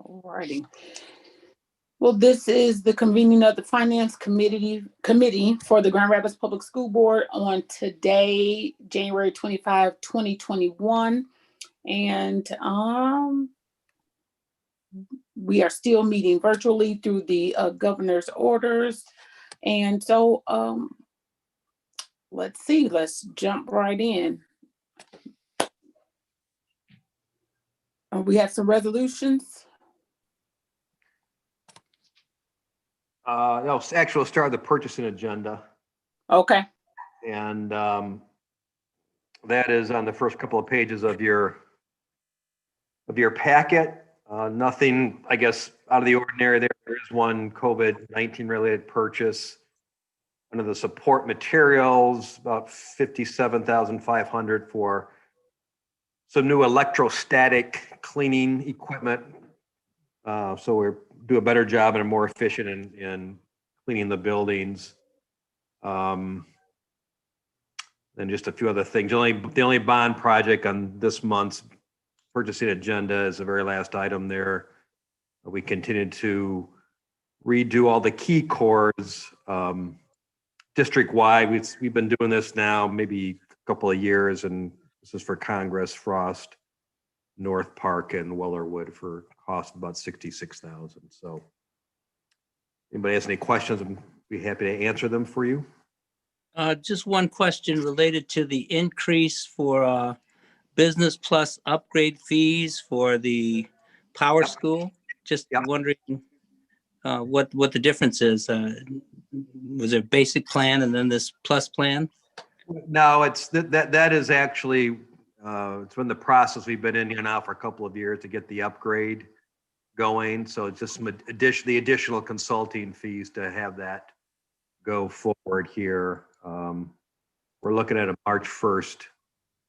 Alrighty. Well, this is the convening of the Finance Committee for the Grand Rapids Public School Board on today, January 25, 2021. And we are still meeting virtually through the governor's orders. And so let's jump right in. We have some resolutions. No, actually, we'll start the purchasing agenda. Okay. And that is on the first couple of pages of your packet. Nothing, I guess, out of the ordinary there. There is one COVID-19 related purchase under the support materials, about $57,500 for some new electrostatic cleaning equipment. So we're do a better job and are more efficient in cleaning the buildings. And just a few other things. The only bond project on this month's purchasing agenda is the very last item there. We continue to redo all the key cores district-wide. We've been doing this now maybe a couple of years, and this is for Congress, Frost, North Park, and Wellerwood for cost about $66,000. So anybody has any questions, I'd be happy to answer them for you. Just one question related to the increase for Business Plus upgrade fees for the Power School. Just wondering what the difference is. Was there a basic plan and then this plus plan? No, it's that is actually it's been the process we've been in here now for a couple of years to get the upgrade going. So it's just some the additional consulting fees to have that go forward here. We're looking at a March 1st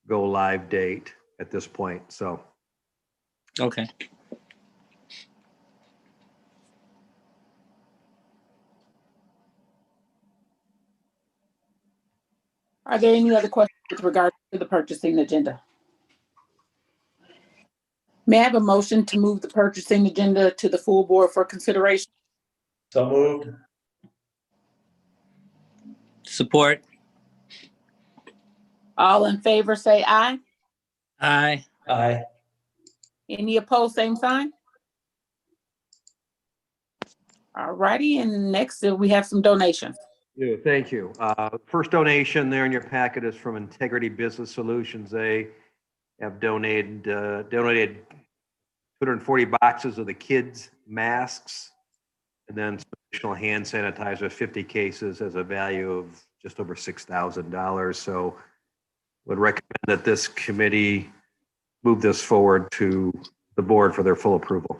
go live date at this point. So. Okay. Are there any other questions with regard to the purchasing agenda? May I have a motion to move the purchasing agenda to the full board for consideration? So moved. Support. All in favor say aye. Aye. Aye. Any opposed, same sign? All righty, and next we have some donations. Yeah, thank you. First donation there in your packet is from Integrity Business Solutions. They have donated 240 boxes of the kids' masks, and then some additional hand sanitizer, 50 cases, as a value of just over $6,000. So would recommend that this committee move this forward to the board for their full approval.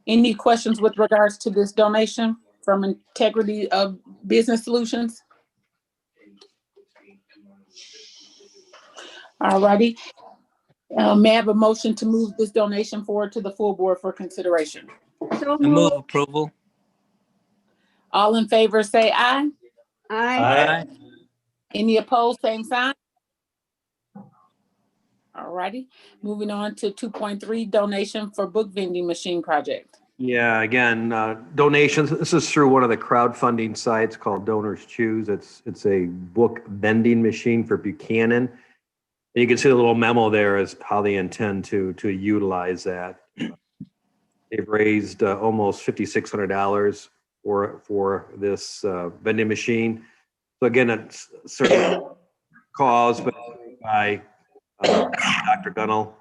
Any questions with regards to this donation from Integrity of Business Solutions? All righty. May I have a motion to move this donation forward to the full board for consideration? I move approval. All in favor say aye. Aye. Any opposed, same sign? All righty. Moving on to 2.3, donation for book vending machine project. Yeah, again, donations. This is through one of the crowdfunding sites called Donors Choose. It's a book vending machine for Buchanan. And you can see the little memo there as how they intend to utilize that. They've raised almost $5,600 for this vending machine. So again, it's certainly caused by Dr. Gunnell.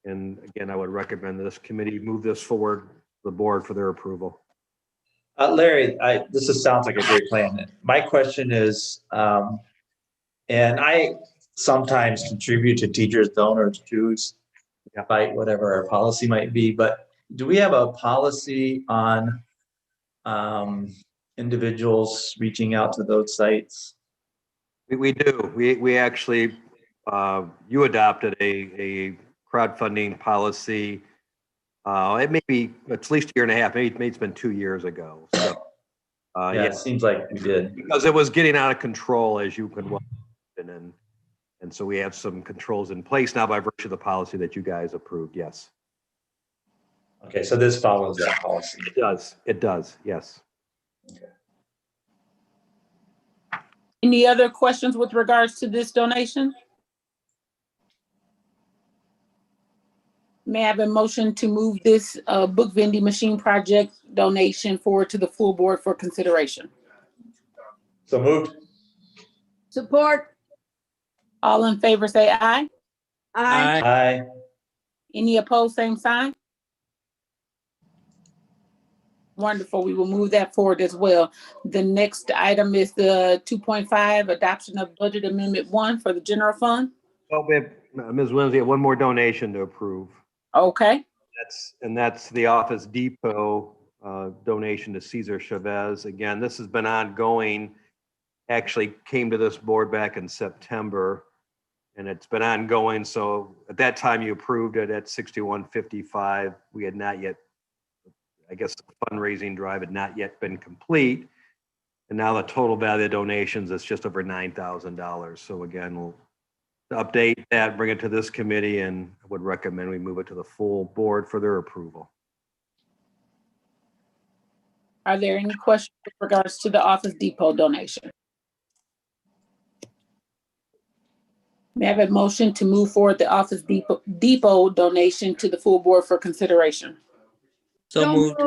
And again, I would recommend this committee move this forward to the board for their approval. Larry, this sounds like a great plan. My question is, and I sometimes contribute to Teachers Donors Choose, despite whatever our policy might be, but do we have a policy on individuals reaching out to those sites? We do. We actually, you adopted a crowdfunding policy. It may be at least a year and a half. Maybe it's been 2 years ago. So, yeah, it seems like we did. Because it was getting out of control, as you can well imagine. And so we have some controls in place now by virtue of the policy that you guys approved. Yes. Okay, so this follows that policy. It does. It does. Yes. Any other questions with regards to this donation? May I have a motion to move this book vending machine project donation forward to the full board for consideration? So moved. Support. All in favor say aye. Aye. Aye. Any opposed, same sign? Wonderful. We will move that forward as well. The next item is the 2.5 adoption of budget amendment 1 for the general fund. Well, we have, Ms. Williams, we have one more donation to approve. Okay. That's the Office Depot donation to Cesar Chavez. Again, this has been ongoing. Actually came to this board back in September, and it's been ongoing. So at that time you approved it at $61.55. We had not yet, I guess the fundraising drive had not yet been complete. And now the total value of donations is just over $9,000. So again, we'll update that, bring it to this committee, and I would recommend we move it to the full board for their approval. Are there any questions with regards to the Office Depot donation? May I have a motion to move forward the Office Depot donation to the full board for consideration? So moved.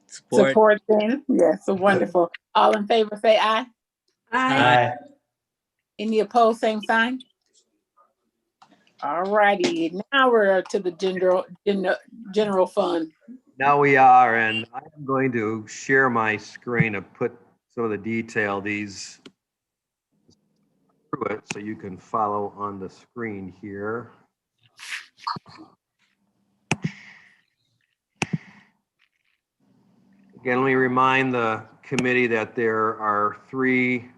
Support. Support then? Yes, so wonderful. All in favor say aye. Aye. Aye. Any opposed, same sign? All righty, now we're to the general fund. Now we are, and I'm going to share my screen and put some of the detail these through it so you can follow on the screen here. Again, let me remind the committee that there are 3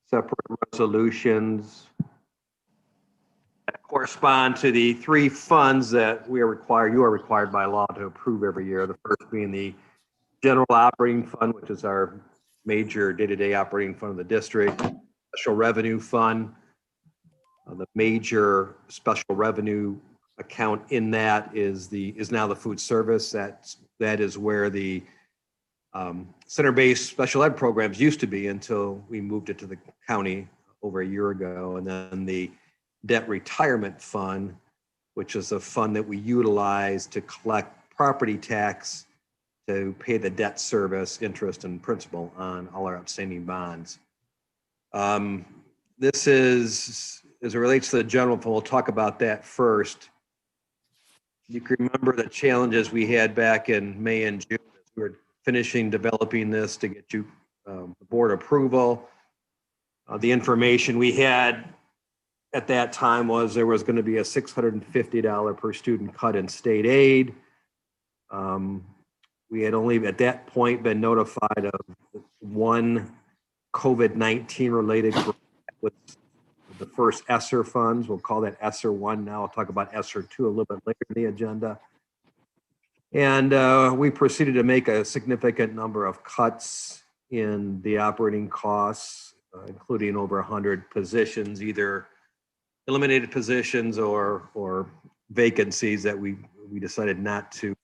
separate resolutions that correspond to the 3 funds that you are required by law to approve every year. The first being the general operating fund, which is our major day-to-day operating fund of the district. Special revenue fund, the major special revenue account in that is now the food service. That is where the center-based special ed programs used to be until we moved it to the county over a year ago. And then the debt retirement fund, which is a fund that we utilize to collect property tax to pay the debt service, interest, and principal on all our outstanding bonds. This is, as it relates to the general fund, we'll talk about that first. You can remember the challenges we had back in May and June. We were finishing developing this to get you board approval. The information we had at that time was there was going to be a $650 per student cut in state aid. We had only at that point been notified of one COVID-19 related with the first ESSER funds. We'll call that ESSER 1 now. I'll talk about ESSER 2 a little bit later in the agenda. And we proceeded to make a significant number of cuts in the operating costs, including over 100 positions, either eliminated positions or vacancies that we decided not to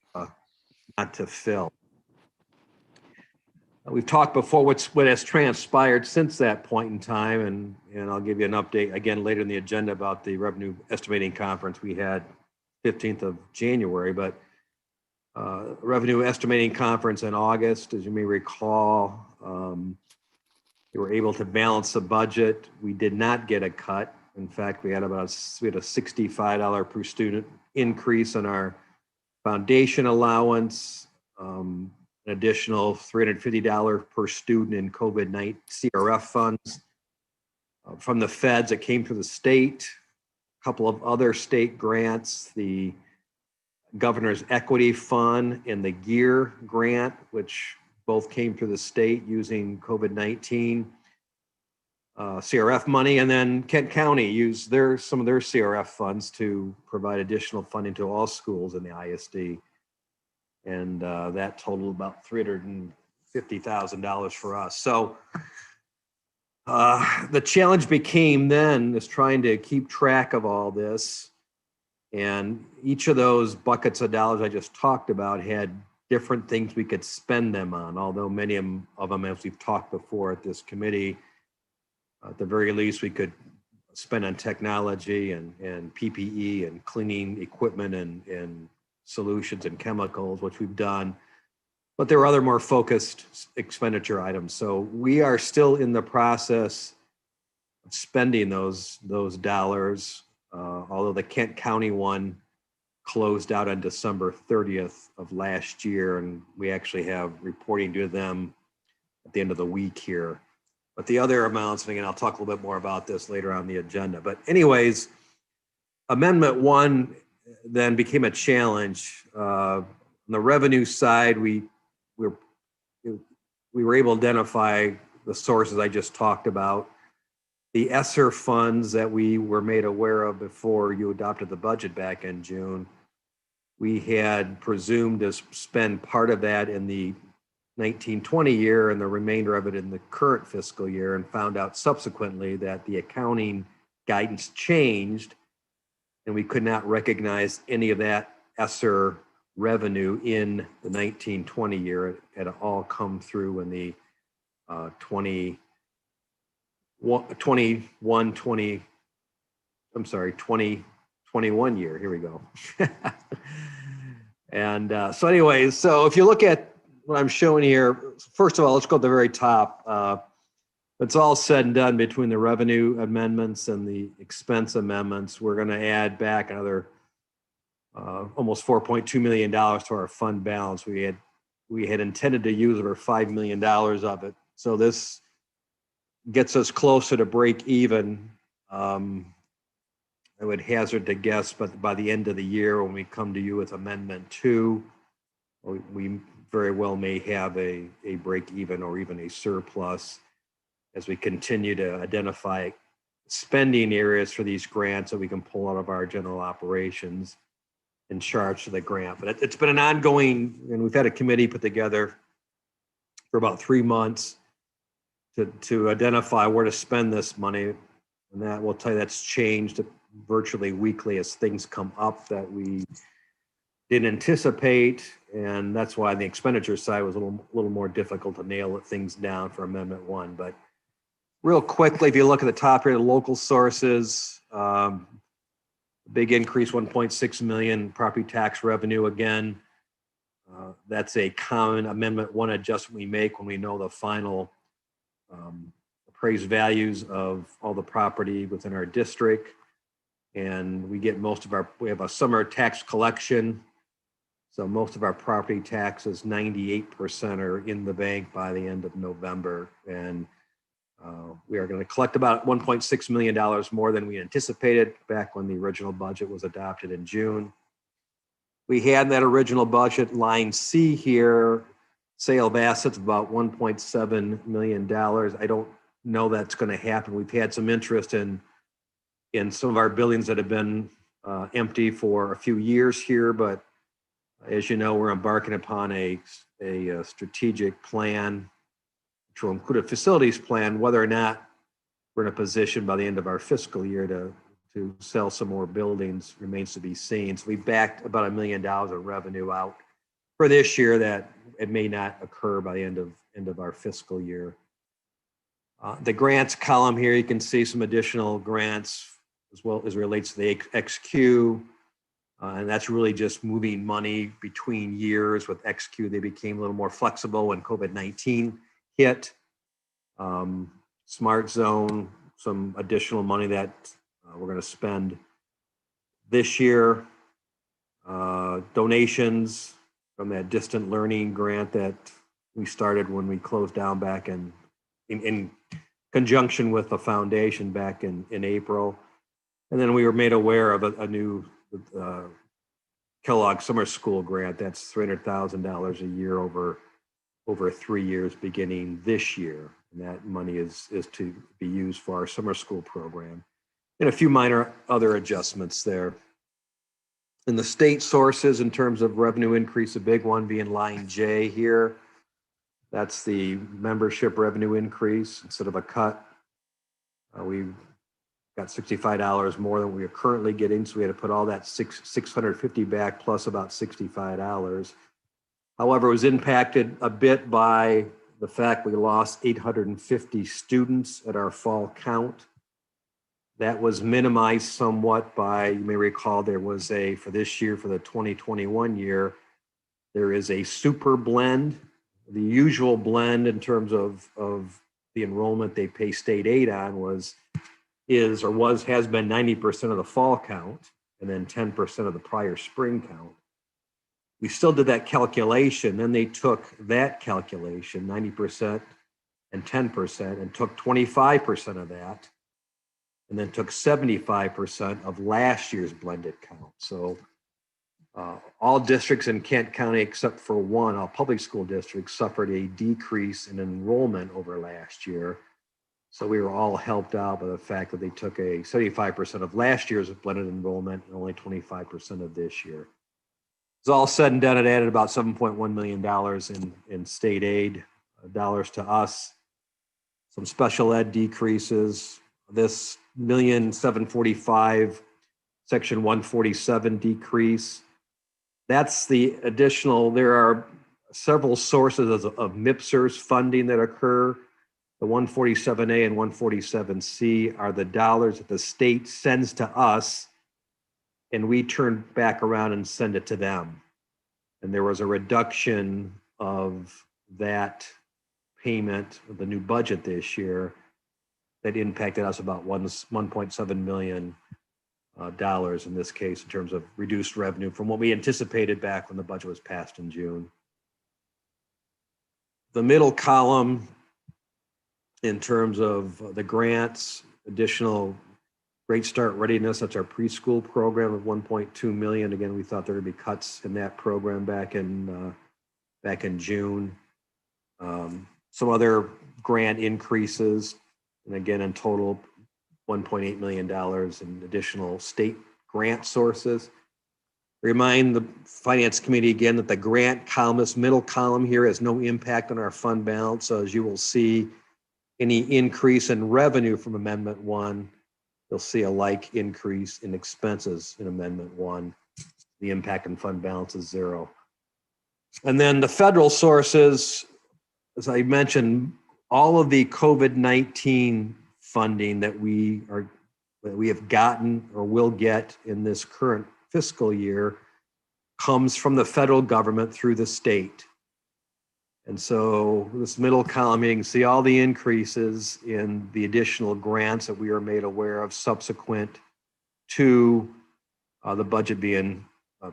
fill. We've talked before what has transpired since that point in time, and I'll give you an update again later in the agenda about the revenue estimating conference we had 15th of January. But revenue estimating conference in August, as you may recall, we were able to balance the budget. We did not get a cut. In fact, we had a $65 per student increase in our foundation allowance. An additional $350 per student in COVID-19 CRF funds from the feds that came through the state, a couple of other state grants, the Governor's Equity Fund and the GEAR grant, which both came through the state using COVID-19 CRF money, and then Kent County used some of their CRF funds to provide additional funding to all schools in the ISD. And that totaled about $350,000 for us. So The challenge became then is trying to keep track of all this. And each of those buckets of dollars I just talked about had different things we could spend them on, although many of them, as we've talked before at this committee, at the very least, we could spend on technology and PPE and cleaning equipment and solutions and chemicals, which we've done. But there are other more focused expenditure items. So we are still in the process of spending those dollars, although the Kent County one closed out on December 30th of last year, and we actually have reporting to them at the end of the week here. But the other amounts, and again, I'll talk a little bit more about this later on the agenda. But anyways, Amendment 1 then became a challenge. On the revenue side, we were able to identify the sources I just talked about. The ESSER funds that we were made aware of before you adopted the budget back in June, we had presumed to spend part of that in the 1920 year and the remainder of it in the current fiscal year, and found out subsequently that the accounting guidance changed and we could not recognize any of that ESSER revenue in the 1920 year. It had all come through in the 2021 year. Here we go. And so anyways, so if you look at what I'm showing here, first of all, let's go to the very top. It's all said and done between the revenue amendments and the expense amendments. We're going to add back another almost $4.2 million to our fund balance. We had intended to use over $5 million of it. So this gets us closer to break even. I would hazard to guess, but by the end of the year, when we come to you with Amendment 2, we very well may have a break even or even a surplus as we continue to identify spending areas for these grants that we can pull out of our general operations and charge to the grant. But it's been an ongoing, and we've had a committee put together for about 3 months to identify where to spend this money. And that will tell you that's changed virtually weekly as things come up that we didn't anticipate. And that's why the expenditure side was a little more difficult to nail things down for Amendment 1. But real quickly, if you look at the top here, the local sources, big increase, 1.6 million property tax revenue again. That's a common Amendment 1 adjustment we make when we know the final appraised values of all the property within our district. And we get we have a summer tax collection. So most of our property taxes, 98% are in the bank by the end of November. And we are going to collect about $1.6 million more than we anticipated back when the original budget was adopted in June. We had that original budget, line C here, sale of assets, about $1.7 million. I don't know that's going to happen. We've had some interest in some of our buildings that have been empty for a few years here, but as you know, we're embarking upon a strategic plan to include a facilities plan. Whether or not we're in a position by the end of our fiscal year to sell some more buildings remains to be seen. So we backed about $1 million of revenue out for this year that it may not occur by the end of our fiscal year. The grants column here, you can see some additional grants as well as relates to the XQ. And that's really just moving money between years. With XQ, they became a little more flexible when COVID-19 hit. Smart Zone, some additional money that we're going to spend this year. Donations from that distant learning grant that we started when we closed down back in conjunction with the foundation back in April. And then we were made aware of a new Kellogg Summer School grant. That's $300,000 a year over 3 years beginning this year. And that money is to be used for our summer school program. And a few minor other adjustments there. In the state sources, in terms of revenue increase, a big one being line J here. That's the membership revenue increase instead of a cut We got $65 more than we are currently getting, so we had to put all that $650 back plus about $65. However, it was impacted a bit by the fact we lost 850 students at our fall count. That was minimized somewhat by, you may recall, there was for this year, for the 2021 year, there is a super blend. The usual blend in terms of the enrollment they pay state aid on has been 90% of the fall count and then 10% of the prior spring count. We still did that calculation. Then they took that calculation, 90% and 10%, and took 25% of that, and then took 75% of last year's blended count. So all districts in Kent County, except for one, all public school districts, suffered a decrease in enrollment over last year. So we were all helped out by the fact that they took a 75% of last year's blended enrollment and only 25% of this year. It's all said and done, it added about $7.1 million in state aid dollars to us. Some special ed decreases. This $1,745,000 section 147 decrease. That's the additional, there are several sources of MIPSERS funding that occur. The 147A and 147C are the dollars that the state sends to us, and we turn back around and send it to them. And there was a reduction of that payment of the new budget this year that impacted us about $1.7 million in this case, in terms of reduced revenue from what we anticipated back when the budget was passed in June. The middle column, in terms of the grants, additional Great Start Readiness, that's our preschool program of $1.2 million. Again, we thought there would be cuts in that program back in June. Some other grant increases, and again, in total, $1.8 million in additional state grant sources. Remind the Finance Committee again that the grant column, this middle column here, has no impact on our fund balance. So as you will see, any increase in revenue from Amendment 1, you'll see a like increase in expenses in Amendment 1. The impact on fund balance is 0. And then the federal sources, as I mentioned, all of the COVID-19 funding that we have gotten or will get in this current fiscal year comes from the federal government through the state. And so this middle column, you can see all the increases in the additional grants that we are made aware of subsequent to the budget being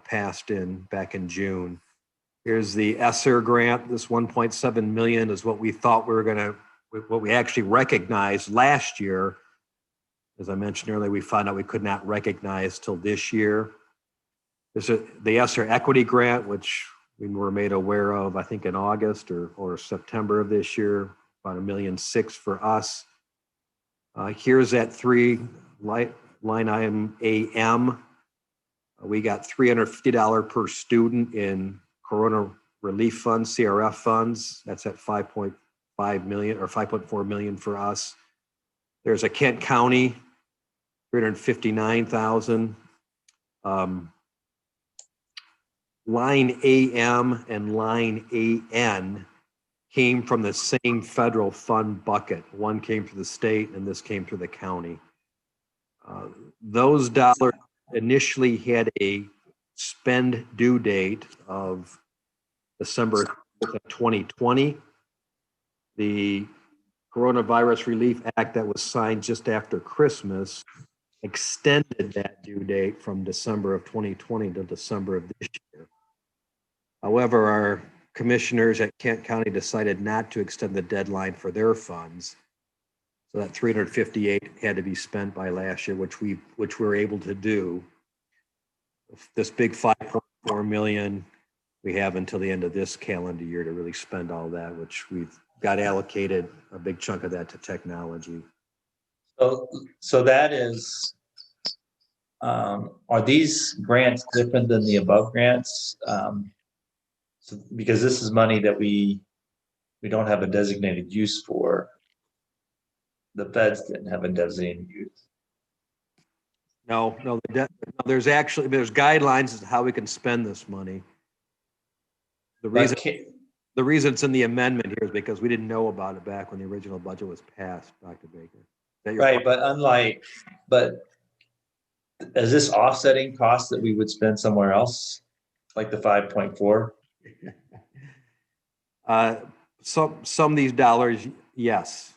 passed back in June. Here's the ESSER grant. This $1.7 million is what we thought what we actually recognized last year. As I mentioned earlier, we found out we could not recognize till this year. There's the ESSER equity grant, which we were made aware of, I think in August or September of this year, about $1.6 million for us. Here's that line item AM. We got $350 per student in Corona Relief Funds, CRF funds. That's at $5.5 million or $5.4 million for us. There's a Kent County, $359,000. Line AM and line AN came from the same federal fund bucket. One came through the state and this came through the county. Those dollars initially had a spend due date of December 2020. The Coronavirus Relief Act that was signed just after Christmas extended that due date from December of 2020 to December of this year. However, our commissioners at Kent County decided not to extend the deadline for their funds. So that $358 had to be spent by last year, which we were able to do. This big $5.4 million, we have until the end of this calendar year to really spend all that, which we've got allocated a big chunk of that to technology. So that is, are these grants different than the above grants? Because this is money that we don't have a designated use for. the feds didn't have a designated use. No, there's guidelines as to how we can spend this money. The reason, the reason it's in the amendment here is because we didn't know about it back when the original budget was passed, Dr. Baker. Is that your Right, point? but is this offsetting costs that we would spend somewhere else, like the 5.4? Some of these dollars, yes.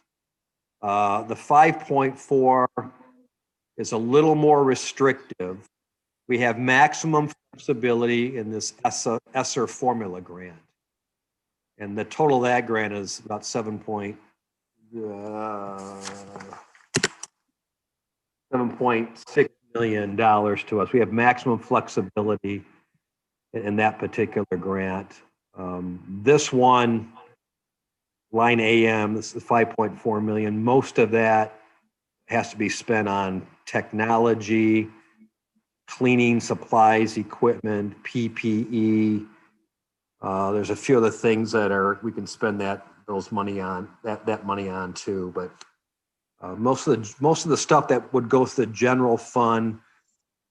The 5.4 is a little more restrictive. We have maximum flexibility in this ESSER formula grant. And the total of that grant is about $7.6 million to us. We have maximum flexibility in that particular grant. This one, line AM, this is 5.4 million. Most of that has to be spent on technology, cleaning supplies, equipment, PPE. There's a few other things that we can spend that money on too. But most of the stuff that would go to the general fund,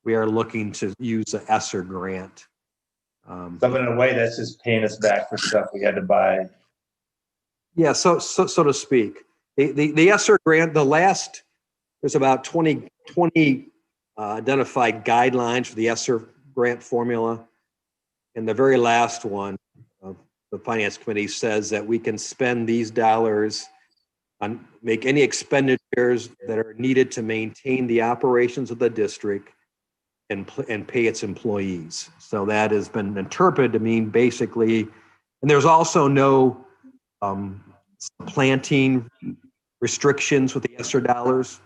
we are looking to use the ESSER grant. So in a way, that's just paying us back for stuff we had to buy. Yeah, so to speak. The ESSER grant, there's about 20 identified guidelines for the ESSER grant formula. And the very last one of the Finance Committee says that we can spend these dollars on make any expenditures that are needed to maintain the operations of the district and pay its employees. So that has been interpreted to mean basically, and there's also no planting restrictions with the ESSER dollars.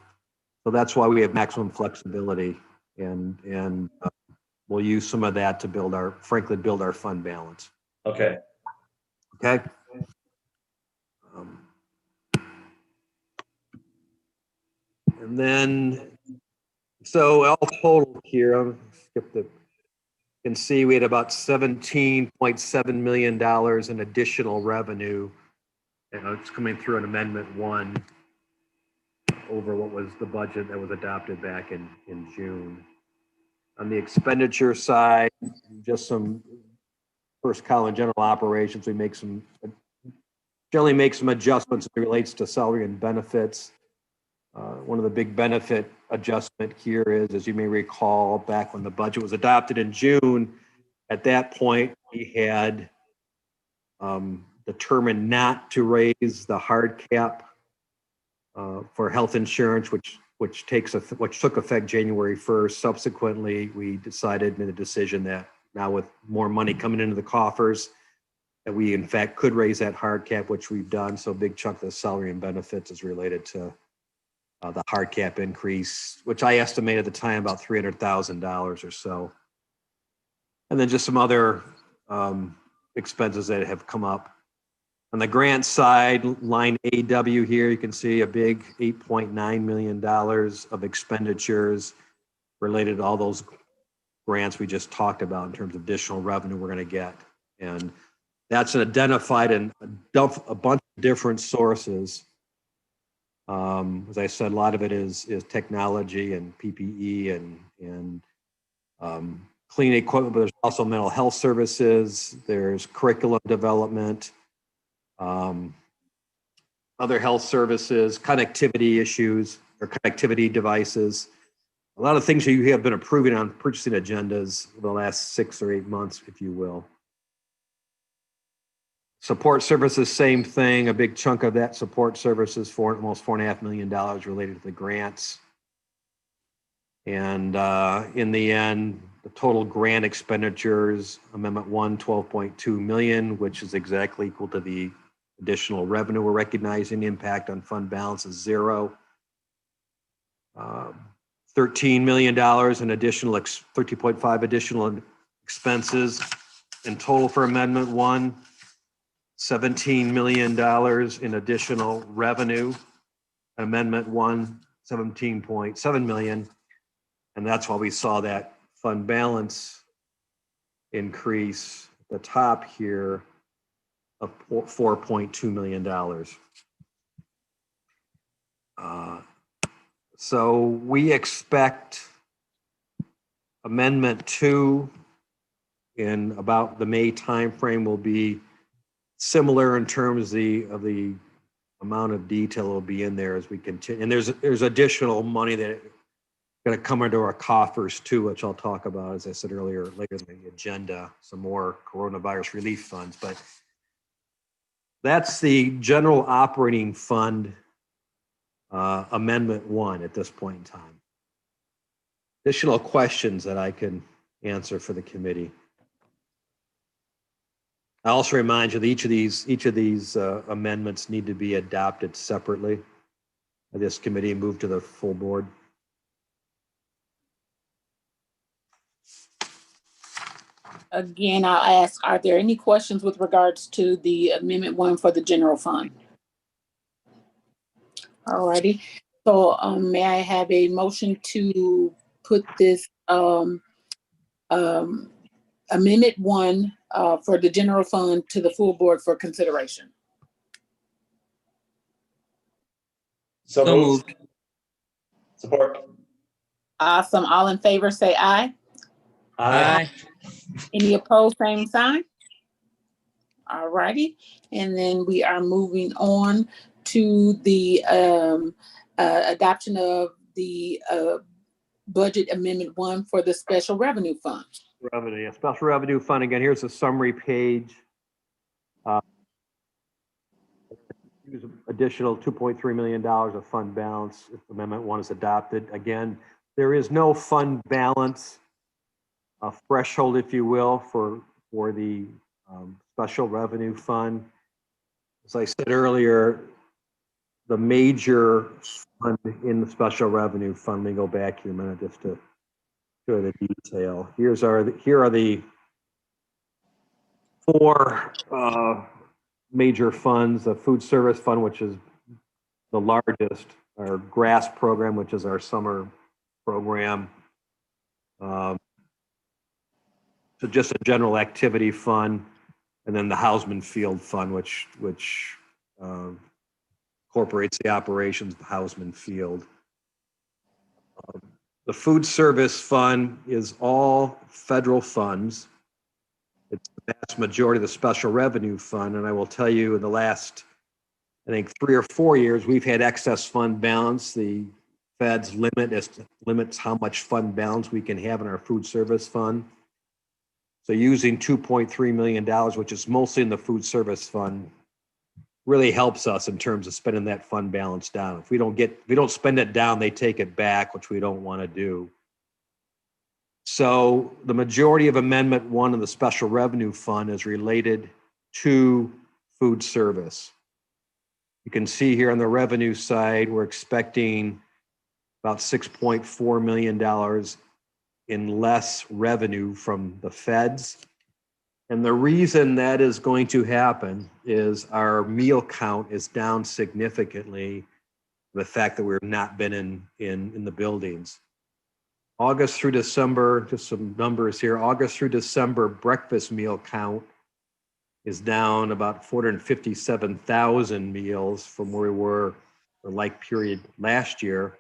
So that's why we have maximum flexibility, and we'll use some of that to build our fund balance. Okay. Okay. And then, so all total here, I'll skip you can see we had about $17.7 million in additional revenue. And it's coming through an Amendment 1 over what was the budget that was adopted back in June. On the expenditure side, just some first column general operations, we generally make some adjustments as it relates to salary and benefits. One of the big benefit adjustment here is, as you may recall, back when the budget was adopted in June, at that point we had determined not to raise the hard cap for health insurance, which took effect January 1st. Subsequently, we made a decision that now with more money coming into the coffers, that we in fact could raise that hard cap, which we've done. So a big chunk of the salary and benefits is related to the hard cap increase, which I estimated at the time about $300,000 or so. And then just some other expenses that have come up. On the grant side, line AW here, you can see a big $8.9 million of expenditures related to all those grants we just talked about in terms of additional revenue we're going to get. And that's identified in a bunch of different sources. As I said, a lot of it is technology and PPE and clean equipment, but there's also mental health services, there's curriculum development, other health services, connectivity issues or connectivity devices. A lot of things you have been approving on purchasing agendas for the last 6 or 8 months, if you will. Support services, same thing. A big chunk of that support services for almost $4.5 million related to the grants. And in the end, the total grant expenditures, Amendment 1, $12.2 million, which is exactly equal to the additional revenue we're recognizing. The impact on fund balance is 0. $13 million in additional, 13.5 additional expenses in total for Amendment 1. $17 million in additional revenue. Amendment 1, $17.7 million. And that's why we saw that fund balance increase at the top here of $4.2 million. So we expect Amendment 2 in about the May timeframe will be similar in terms of the amount of detail will be in there as we continue. And there's additional money that going to come into our coffers too, which I'll talk about, as I said earlier, later in the agenda, some more coronavirus relief funds. But that's the general operating fund Amendment 1 at this point in time. Additional questions that I can answer for the committee. I also remind you that each of these amendments need to be adopted separately by this committee and move to the full board. Again, I'll ask, are there any questions with regards to the Amendment 1 for the general fund? All righty. So may I have a motion to put this Amendment 1 for the general fund to the full board for consideration? So So moved. moved. Support. Awesome. All in favor, say aye. Aye. Any opposed, same sign? All righty. And then we are moving on to the adoption of the Budget Amendment 1 for the Special Revenue Fund. Revenue, yeah, special revenue fund. Again, here's a summary page. Use additional $2.3 million of fund balance if Amendment 1 is adopted. Again, there is no fund balance threshold, if you will, for the special revenue fund. As I said earlier, the major fund in the special revenue fund, let me go back here a minute just to show the detail. Here are the four major funds: the food service fund, which is the largest; our GRAS program, which is our summer program; so just a general activity fund, and then the Hausman Field Fund, which incorporates the operations of Hausman Field. The food service fund is all federal funds. It's the vast majority of the special revenue fund, and I will tell you, in the last, I think, 3 or 4 years, we've had excess fund balance. The Fed's limits how much fund balance we can have in our food service fund. So using $2.3 million, which is mostly in the food service fund, really helps us in terms of spending that fund balance down. If we don't spend it down, they take it back, which we don't want to do. So the majority of Amendment 1 of the Special Revenue Fund is related to food service. You can see here on the revenue side, we're expecting about $6.4 million in less revenue from the feds. And the reason that is going to happen is our meal count is down significantly. The fact that we've not been in the buildings. August through December, just some numbers here. August through December, breakfast meal count is down about 457,000 meals from where we were the like period last year.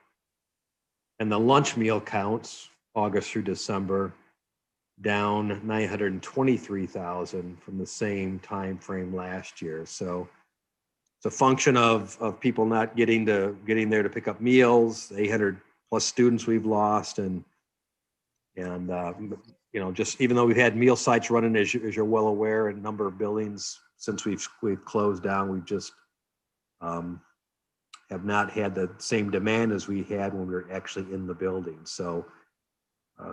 And the lunch meal counts, August through December, down 923,000 from the same time frame last year. So it's a function of people not getting there to pick up meals, 800 plus students we've lost, and just even though we've had meal sites running, as you're well aware, in a number of buildings since we've closed down, we've just have not had the same demand as we had when we were actually in the building. So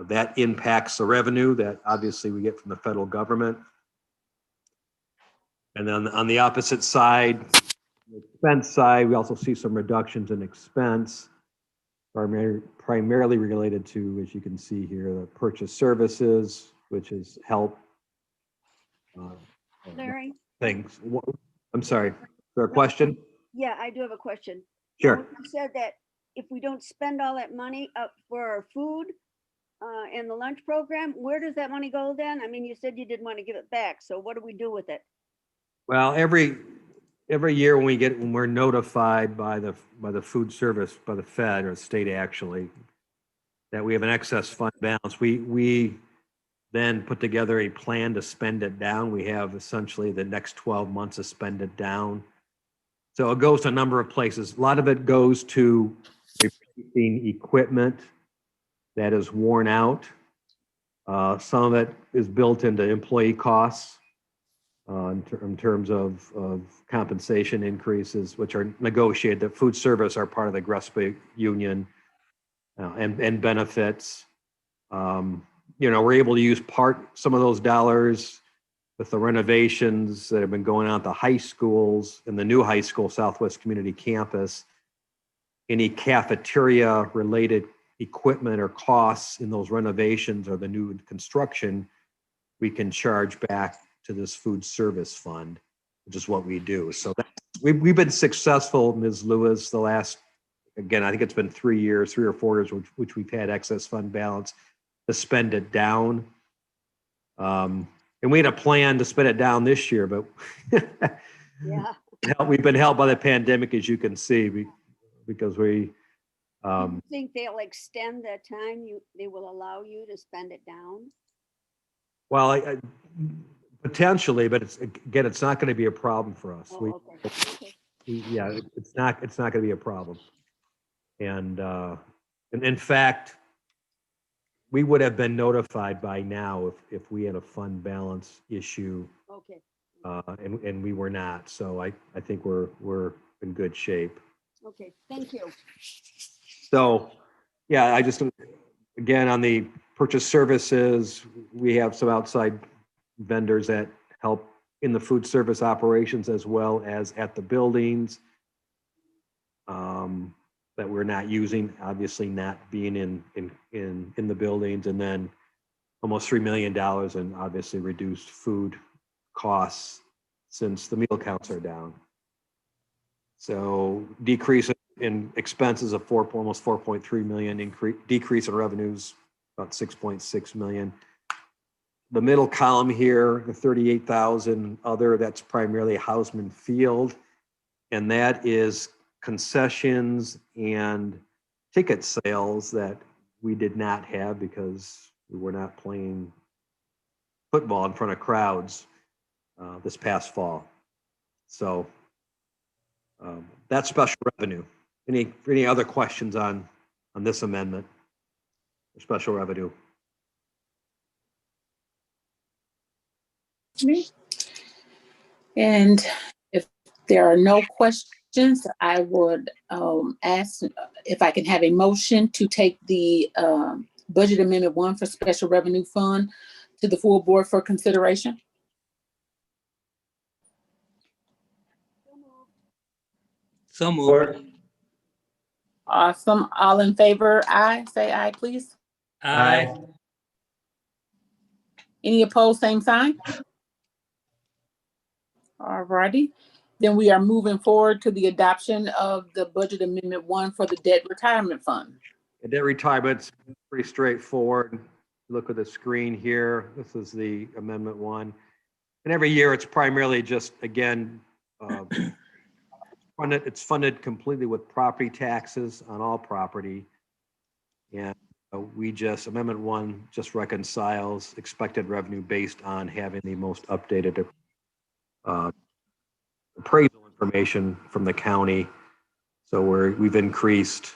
that impacts the revenue that obviously we get from the federal government. And then on the opposite side, the expense side, we also see some reductions in expense, primarily related to, as you can see here, the purchase services, which is help. Larry? Things. I'm sorry. Is there a question? Yeah, I do have a question. Sure. You said that if we don't spend all that money up for our food and the lunch program, where does that money go then? I mean, you said you didn't want to give it back, so what do we do with it? Well, every year when we're notified by the food service, by the Fed or the state actually, that we have an excess fund balance, we then put together a plan to spend it down. We have essentially the next 12 months to spend it down. So it goes to a number of places. A lot of it goes to replacing equipment that is worn out. Some of it is built into employee costs in terms of compensation increases, which are negotiated. The food service are part of the GRPS union and benefits. We're able to use some of those dollars with the renovations that have been going on at the high schools and the new high school, Southwest Community Campus. Any cafeteria related equipment or costs in those renovations or the new construction, we can charge back to this food service fund, which is what we do. So we've been successful, Ms. Lewis, the last, again, I think it's been 3 or 4 years, which we've had excess fund balance to spend it down. And we had a plan to spend it down this year, but Yeah. we've been helped by the pandemic, as you can see, because we. Do you think they'll extend the time they will allow you to spend it down? Well, potentially, but it's not going to be a problem for us. Oh, okay. Yeah, it's not going to be a problem. And in fact, we would have been notified by now if we had a fund balance issue. Okay. And we were not. So I think we're in good shape. Okay, thank you. So, yeah, I just, again, on the purchase services, we have some outside vendors that help in the food service operations as well as at the buildings that we're not using, obviously not being in the buildings, and then almost $3 million in obviously reduced food costs since the meal counts are down. So decrease in expenses of almost 4.3 million, decrease in revenues about 6.6 million. The middle column here, the 38,000 other, that's primarily Hausman Field, and that is concessions and ticket sales that we did not have because we were not playing football in front of crowds this past fall. So that's special revenue. Any other questions on this amendment for special revenue? And if there are no questions, I would ask if I can have a motion to take the Budget Amendment 1 for Special Revenue Fund to the full board for consideration. So moved. Support. Awesome. All in favor, aye. Say aye, please. Aye. Any opposed, same sign? All righty. Then we are moving forward to the adoption of the Budget Amendment 1 for the Debt Retirement Fund. And debt retirement's pretty straightforward. Look at the screen here. This is the Amendment 1. And every year it's primarily just, again, it's funded completely with property taxes on all property. And Amendment 1 just reconciles expected revenue based on having the most updated appraisal information from the county. So we've increased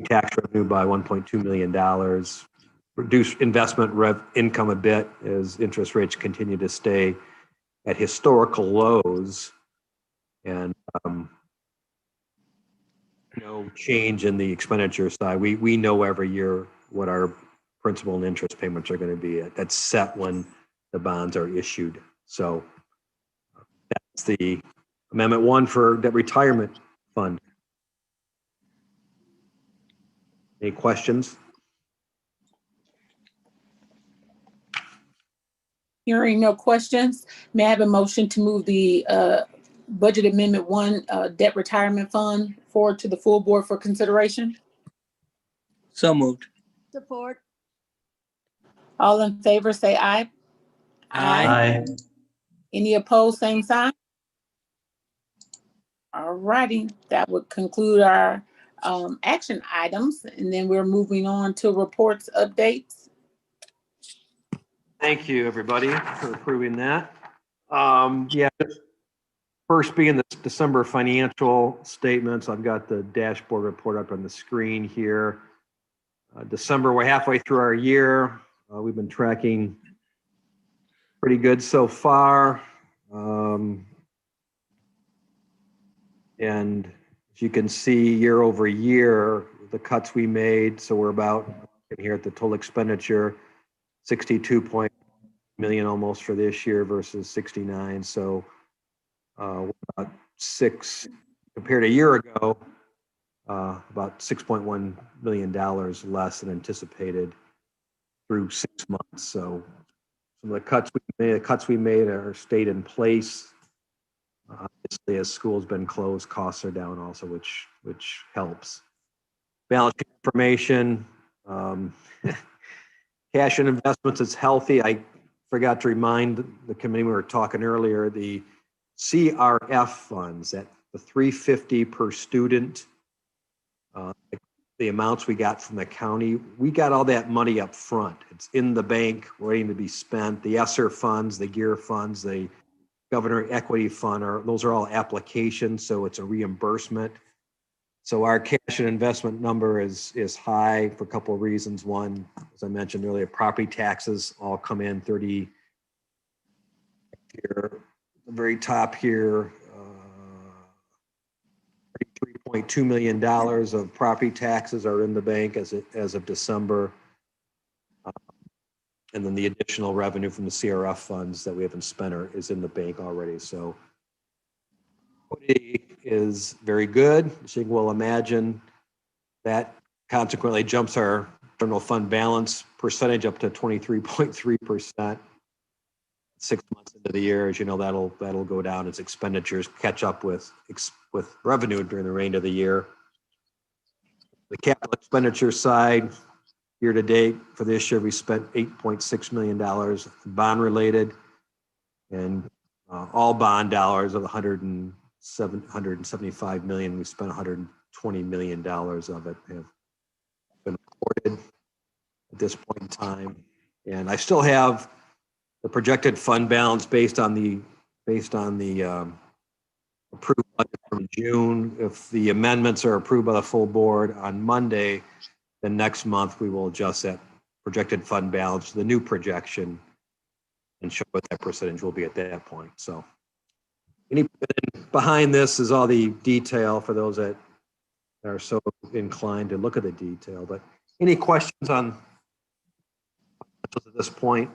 tax revenue by $1.2 million, reduced investment income a bit as interest rates continue to stay at historical lows, and no change in the expenditure side. We know every year what our principal and interest payments are going to be. That's set when the bonds are issued. So that's the Amendment 1 for Debt Retirement Fund. Any questions? Hearing no questions, may I have a motion to move the Budget Amendment 1 Debt Retirement Fund forward to the full board for consideration? So moved. Support. All in favor, say aye. Aye. Any opposed, same sign? All righty, that would conclude our action items, and then we're moving on to reports, updates. Thank you, everybody, for approving that. Yeah, first being the December financial statements. I've got the dashboard report up on the screen here. December, we're halfway through our year. We've been tracking pretty good so far. And as you can see, year over year, the cuts we made. So we're about here at the total expenditure, 62 million almost for this year versus 69. So we're about six compared to a year ago, about $6.1 million less than anticipated through 6 months. So some of the cuts we made are stayed in place. Obviously, as school's been closed, costs are down also, which helps. Balance sheet information, cash and investments is healthy. I forgot to remind the committee, we were talking earlier, the GRPS funds at the $350 per student, the amounts we got from the county, we got all that money up front. It's in the bank waiting to be spent. The ESSER funds, the GEAR funds, the Governor Equity Fund, those are all applications, so it's a reimbursement. So our cash and investment number is high for a couple of reasons. One, as I mentioned earlier, property taxes all come in 30 here, the very top here, $3.2 million of property taxes are in the bank as of December. And then the additional revenue from the CRF funds that we haven't spent is in the bank already. So liquidity is very good. So you can well imagine that consequently jumps our general fund balance percentage up to 23.3%. 6 months into the year, as you know, that'll go down as expenditures catch up with revenue during the remainder of the year. The capital expenditure side, year to date for this year, we spent $8.6 million bond related, and all bond dollars of $175 million. We spent $120 million of it have been recorded at this point in time, and I still have the projected fund balance based on the approved budget from June. If the amendments are approved by the full board on Monday, then next month we will adjust that projected fund balance to the new projection and show what that percentage will be at that point. So behind this is all the detail for those that are so inclined to look at the detail. But any questions on at this point?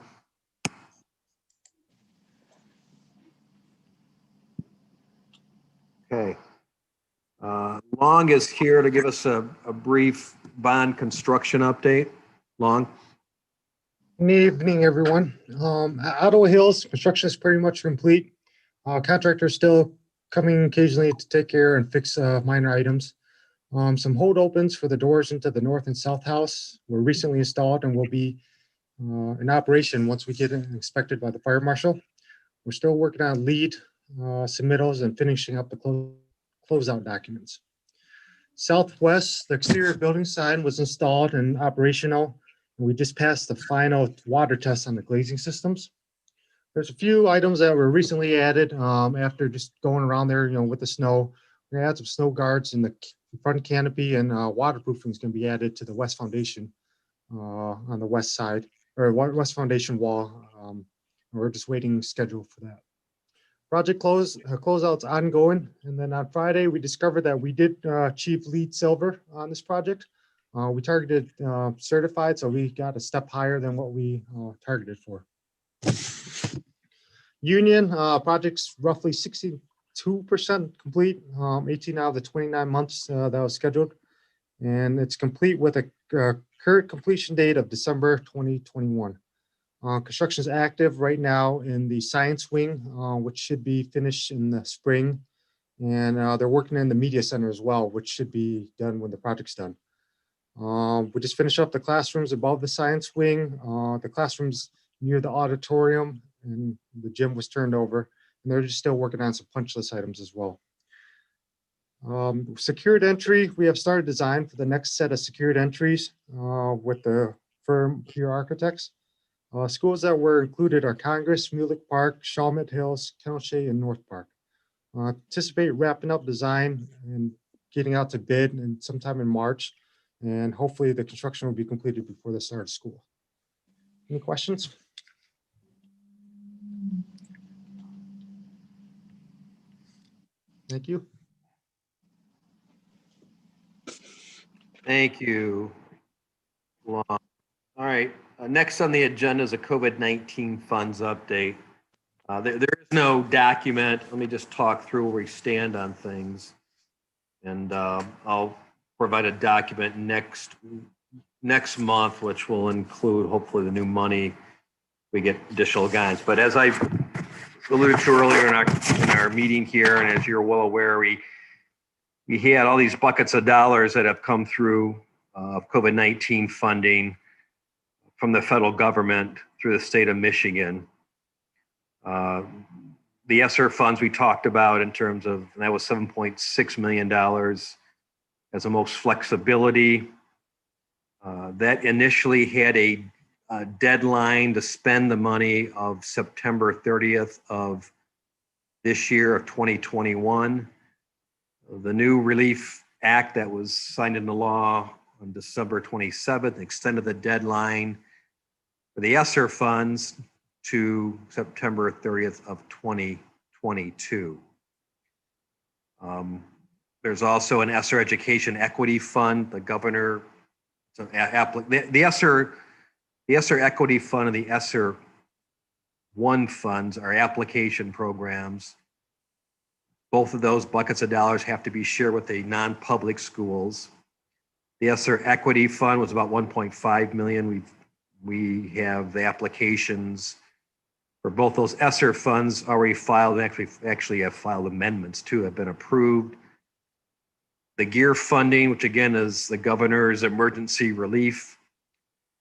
Okay. Long is here to give us a brief bond construction update. Long. Good evening, everyone. At Ottawa Hills, construction is pretty much complete. Contractors still coming occasionally to take care and fix minor items. Some hold opens for the doors into the north and south house were recently installed and will be in operation once we get inspected by the fire marshal. We're still working on lead submittals and finishing up the closeout documents. Southwest, the exterior building sign was installed and operational. And we just passed the final water test on the glazing systems. There's a few items that were recently added after just going around there, with the snow. We're gonna add some snow guards in the front canopy, and waterproofing is gonna be added to the west foundation on the west side, or west foundation wall. We're just waiting schedule for that. Project closeout's ongoing, and then on Friday we discovered that we did achieve LEED Silver on this project. We targeted certified, so we got a step higher than what we targeted for. Union project's roughly 62% complete, 18 out of the 29 months that was scheduled, and it's complete with a current completion date of December 2021. Construction is active right now in the science wing, which should be finished in the spring. And they're working in the media center as well, which should be done when the project's done. We just finished up the classrooms above the science wing, the classrooms near the auditorium, and the gym was turned over. And they're just still working on some punch list items as well. Secured entry, we have started design for the next set of secured entries with the firm Pure Architects. Schools that were included are Congress, Mulek Park, Shawmut Hills, Kenosha, and North Park. Anticipate wrapping up design and getting out to bid and sometime in March. And hopefully the construction will be completed before the start of school. Any questions? Thank you. Thank you. Lon. All right, next on the agenda is a COVID-19 funds update. There is no document. Let me just talk through where we stand on things. And I'll provide a document next month, which will include hopefully the new money. We get additional guidance. But as I alluded to earlier in our meeting here, and as you're well aware, we had all these buckets of dollars that have come through COVID-19 funding from the federal government through the state of Michigan. The ESSER funds we talked about in terms of, that was $7.6 million as the most flexibility. That initially had a deadline to spend the money of September 30th of this year of 2021. The new Relief Act that was signed into law on December 27th extended the deadline for the ESSER funds to September 30th of 2022. There's also an ESSER Education Equity Fund. The governor, the ESSER Equity Fund and the ESSER One funds are application programs. Both of those buckets of dollars have to be shared with the non-public schools. The ESSER Equity Fund was about $1.5 million. We have the applications for both those ESSER funds already filed, and actually have filed amendments too, have been approved. The GEAR funding, which again is the governor's emergency relief,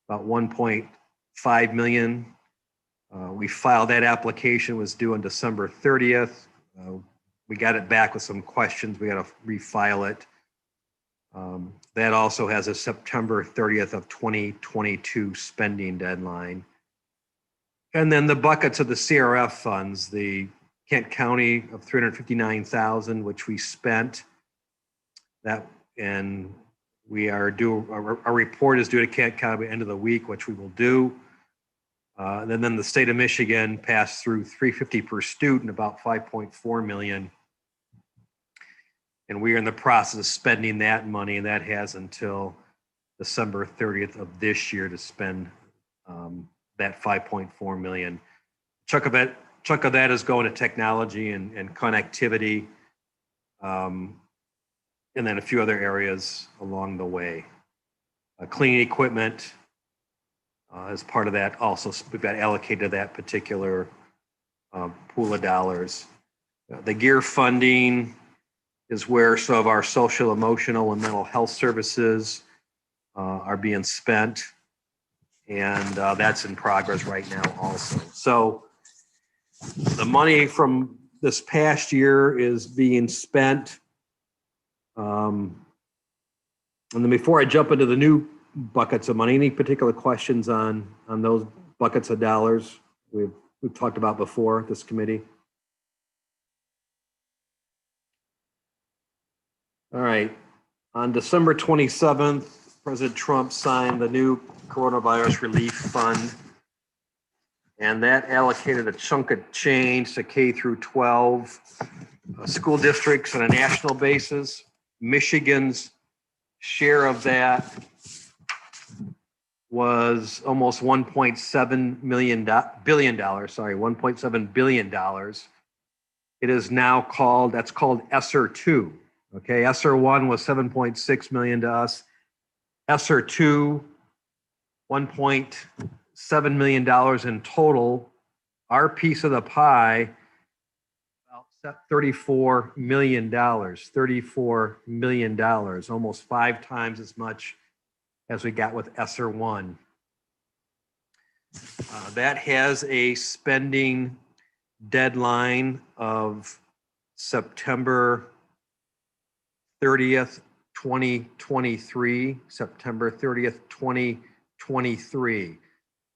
about $1.5 million. We filed that application, was due on December 30th. We got it back with some questions. We got to refile it. That also has a September 30th of 2022 spending deadline. And then the buckets of the CRF funds, the Kent County of $359,000, which we spent. That, and we are due, our report is due to Kent County at the end of the week, which we will do. And then the state of Michigan passed through $350 per student, about $5.4 million. And we are in the process of spending that money, and that has until December 30th of this year to spend that $5.4 million. Chunk of that is going to technology and connectivity, and then a few other areas along the way. Cleaning equipment as part of that also, we've got allocated to that particular pool of dollars. The GEAR funding is where some of our social, emotional, and mental health services are being spent. And that's in progress right now also. So the money from this past year is being spent. And then before I jump into the new buckets of money, any particular questions on those buckets of dollars we've talked about before, this committee? All right, on December 27th, President Trump signed the new coronavirus relief fund, and that allocated a chunk of change to K through 12 school districts on a national basis. Michigan's share of that was almost $1.7 billion. It is now called, that's called ESSER 2. Okay, ESSER 1 was $7.6 million to us. ESSER 2, $1.7 million in total. Our piece of the pie, about $34 million, $34 million, almost 5 times as much as we got with ESSER 1. That has a spending deadline of September 30th, 2023, September 30th, 2023.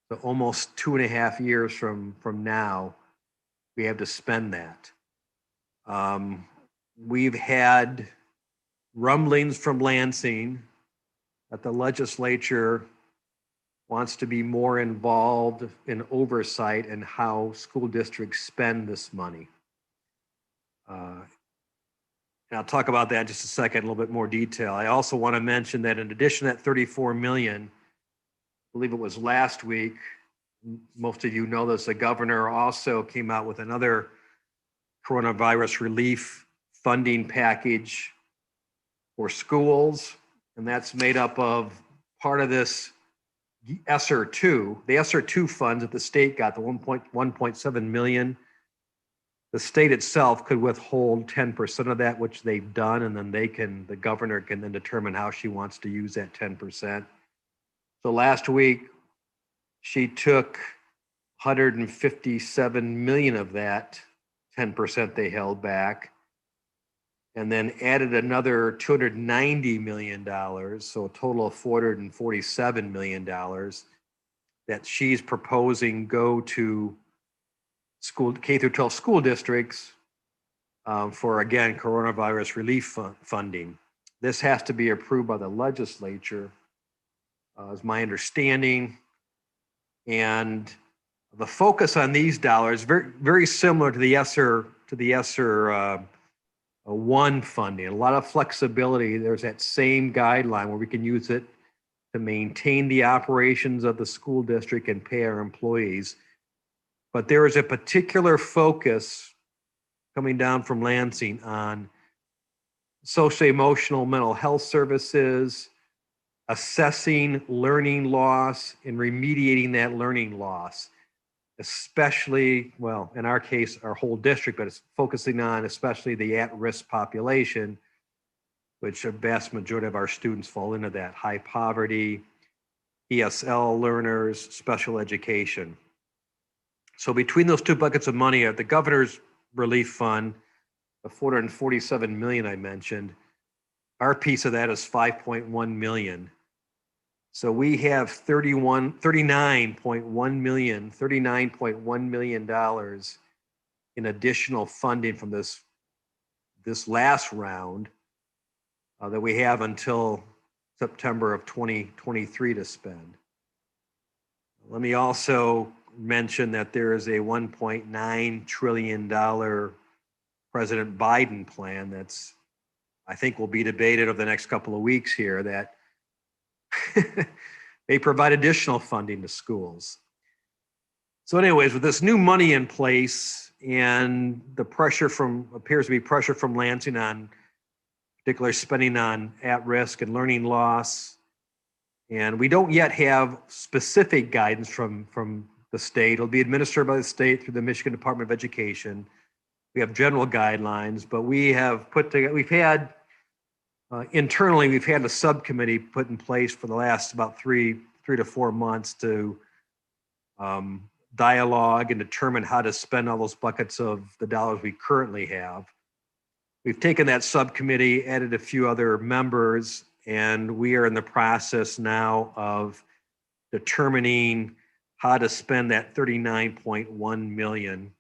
So almost 2.5 years from now, we have to spend that. We've had rumblings from Lansing that the legislature wants to be more involved in oversight in how school districts spend this money. And I'll talk about that in just a second, in a little bit more detail. I also want to mention that in addition to that 34 million, I believe it was last week, most of you know this, the governor also came out with another coronavirus relief funding package for schools. And that's made up of part of this ESSER 2, the ESSER 2 funds that the state got, the 1.7 million. The state itself could withhold 10% of that, which they've done, and then the governor can then determine how she wants to use that 10%. So last week, she took 157 million of that 10% they held back, and then added another $290 million, so a total of $447 million that she's proposing go to school K through 12 school districts for, again, coronavirus relief funding. This has to be approved by the legislature, is my understanding. And the focus on these dollars very, very similar to the ESSER one funding. A lot of flexibility. There's that same guideline where we can use it to maintain the operations of the school district and pay our employees. But there is a particular focus coming down from Lansing on socio-emotional mental health services, assessing learning loss and remediating that learning loss, especially, well, in our case, our whole district, but it's focusing on especially the at-risk population, which a vast majority of our students fall into that: high poverty, ESL learners, special education. So between those two buckets of money, the governor's relief fund, the 447 million I mentioned, our piece of that is 5.1 million. So we have $39.1 million in additional funding from this last round that we have until September of 2023 to spend. Let me also mention that there is a $1.9 trillion President Biden plan that's, I think, will be debated over the next couple of weeks here, that may provide additional funding to schools. So anyways, with this new money in place and the pressure appears to be pressure from Lansing on particular spending on at-risk and learning loss, and we don't yet have specific guidance from the state. It'll be administered by the state through the Michigan Department of Education. We have general guidelines, but internally, we've had a subcommittee put in place for the last about three to 4 months to dialogue and determine how to spend all those buckets of the dollars we currently have. We've taken that subcommittee, added a few other members, and we are in the process now of determining how to spend that 39.1 million.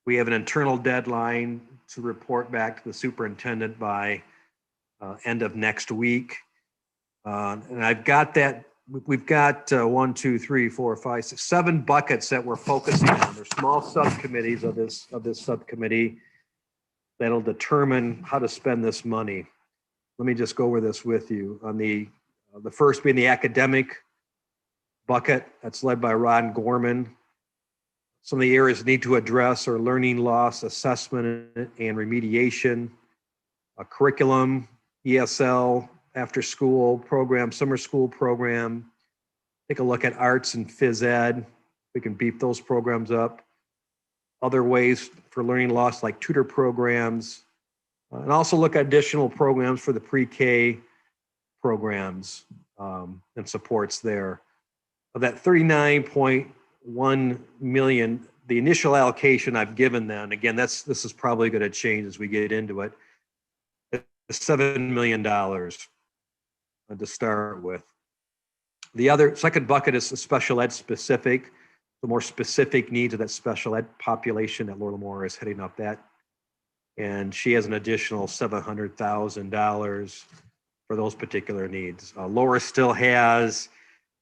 We have an internal deadline to report back to the superintendent by end of next week. And I've got that, we've got 1, 2, 3, 4, 5, 6, 7 buckets that we're focusing on. They're small subcommittees of this subcommittee that'll determine how to spend this money. Let me just go over this with you. On the first being the academic bucket, that's led by Ron Gorman. Some of the areas need to address are learning loss, assessment and remediation, a curriculum, ESL, after school program, summer school program. Take a look at arts and phys ed. We can beef those programs up. Other ways for learning loss like tutor programs, and also look at additional programs for the pre-K programs and supports there. Of that 39.1 million, the initial allocation I've given them, again, this is probably going to change as we get into it. $7 million to start with. The other second bucket is the special ed specific, the more specific needs of that special ed population that Laura Moore is heading up that. And she has an additional $700,000 for those particular needs. Laura still has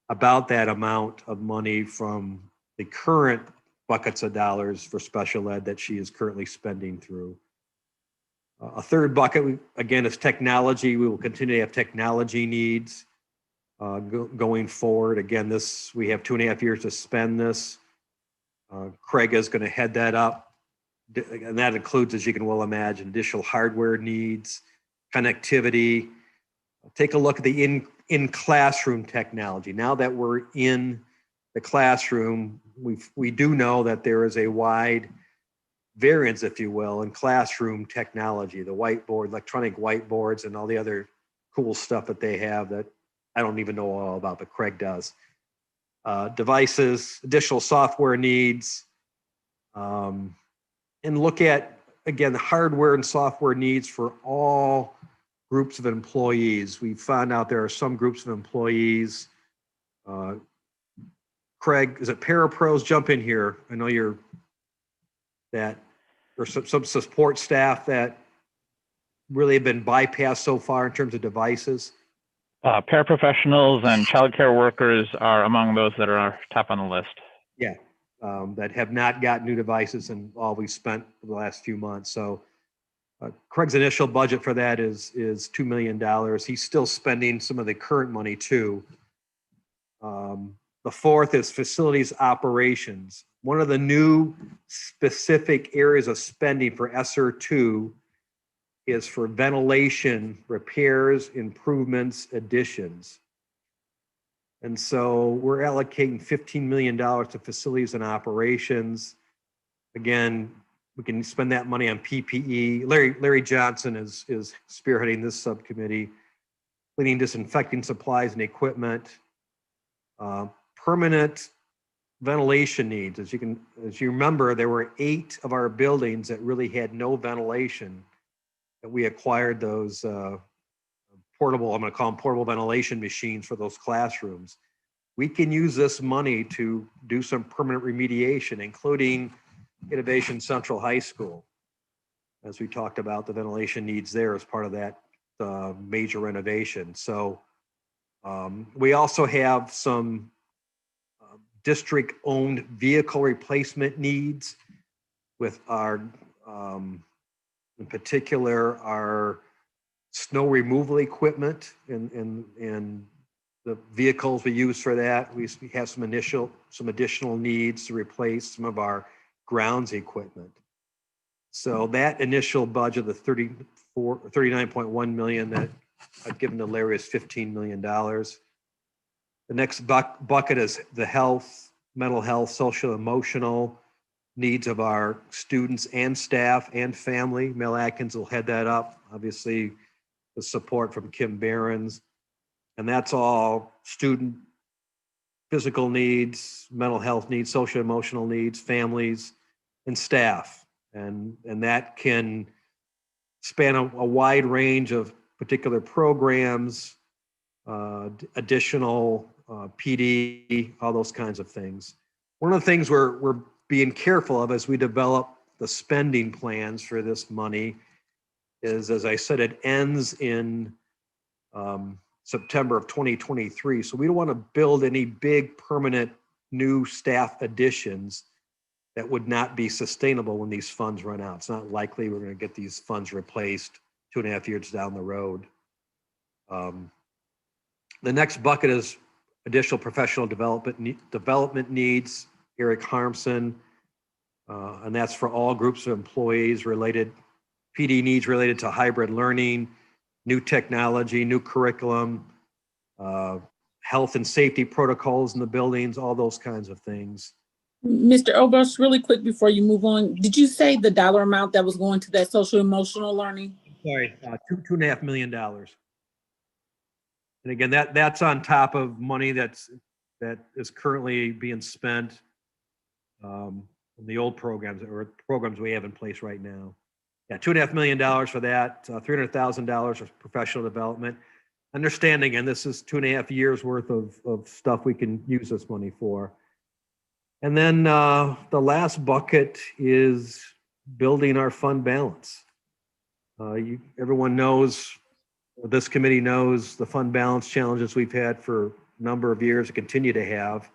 about that amount of money from the current buckets of dollars for special ed that she is currently spending through. A third bucket, again, is technology. We will continue to have technology needs going forward. Again, we have 2.5 years to spend this. Craig is going to head that up. And that includes, as you can well imagine, additional hardware needs, connectivity. Take a look at the in-classroom technology. Now that we're in the classroom, we do know that there is a wide variance, if you will, in classroom technology, the whiteboard, electronic whiteboards, and all the other cool stuff that they have that I don't even know all about, but Craig does. Devices, additional software needs, and look at, again, the hardware and software needs for all groups of employees. We found out there are some groups of employees. Craig, is it parapros? Jump in here. I know there's some support staff that really have been bypassed so far in terms of devices. Paraprofessionals and childcare workers are among those that are top on the list. Yeah, that have not got new devices and all we've spent the last few months. So Craig's initial budget for that is $2 million. He's still spending some of the current money too. The fourth is facilities operations. One of the new specific areas of spending for ESSER 2 is for ventilation, repairs, improvements, additions. And so we're allocating $15 million to facilities and operations. Again, we can spend that money on PPE. Larry Johnson is spearheading this subcommittee, cleaning, disinfecting supplies and equipment, permanent ventilation needs. As you remember, there were 8 of our buildings that really had no ventilation. That we acquired those portable, I'm going to call them portable ventilation machines for those classrooms. We can use this money to do some permanent remediation, including Innovation Central High School, as we talked about the ventilation needs there as part of that major renovation. So we also have some district-owned vehicle replacement needs with our in particular, our snow removal equipment and the vehicles we use for that. We have some additional needs to replace some of our grounds equipment. So that initial budget of $39.1 million that I've given to Larry is $15 million. The next bucket is the health, mental health, social, emotional needs of our students and staff and family. Mel Atkins will head that up, obviously the support from Kim Behrens. And that's all student physical needs, mental health needs, social emotional needs, families, and staff. And that can span a wide range of particular programs, additional PD, all those kinds of things. One of the things we're being careful of as we develop the spending plans for this money is, as I said, it ends in September of 2023. So we don't want to build any big permanent new staff additions that would not be sustainable when these funds run out. It's not likely we're going to get these funds replaced 2.5 years down the road. The next bucket is additional professional development needs. Eric Harmson, and that's for all groups of employees related, PD needs related to hybrid learning, new technology, new curriculum, health and safety protocols in the buildings, all those kinds of things. Mr. Oberst, really quick before you move on, did you say the dollar amount that was going to that social emotional learning? Sorry, $2.5 million. And again, that's on top of money that is currently being spent in the old programs or programs we have in place right now. Yeah, $2.5 million for that, $300,000 for professional development. Understanding, and this is 2.5 years worth of stuff we can use this money for. And then the last bucket is building our fund balance. Everyone knows, this committee knows the fund balance challenges we've had for a number of years, continue to have.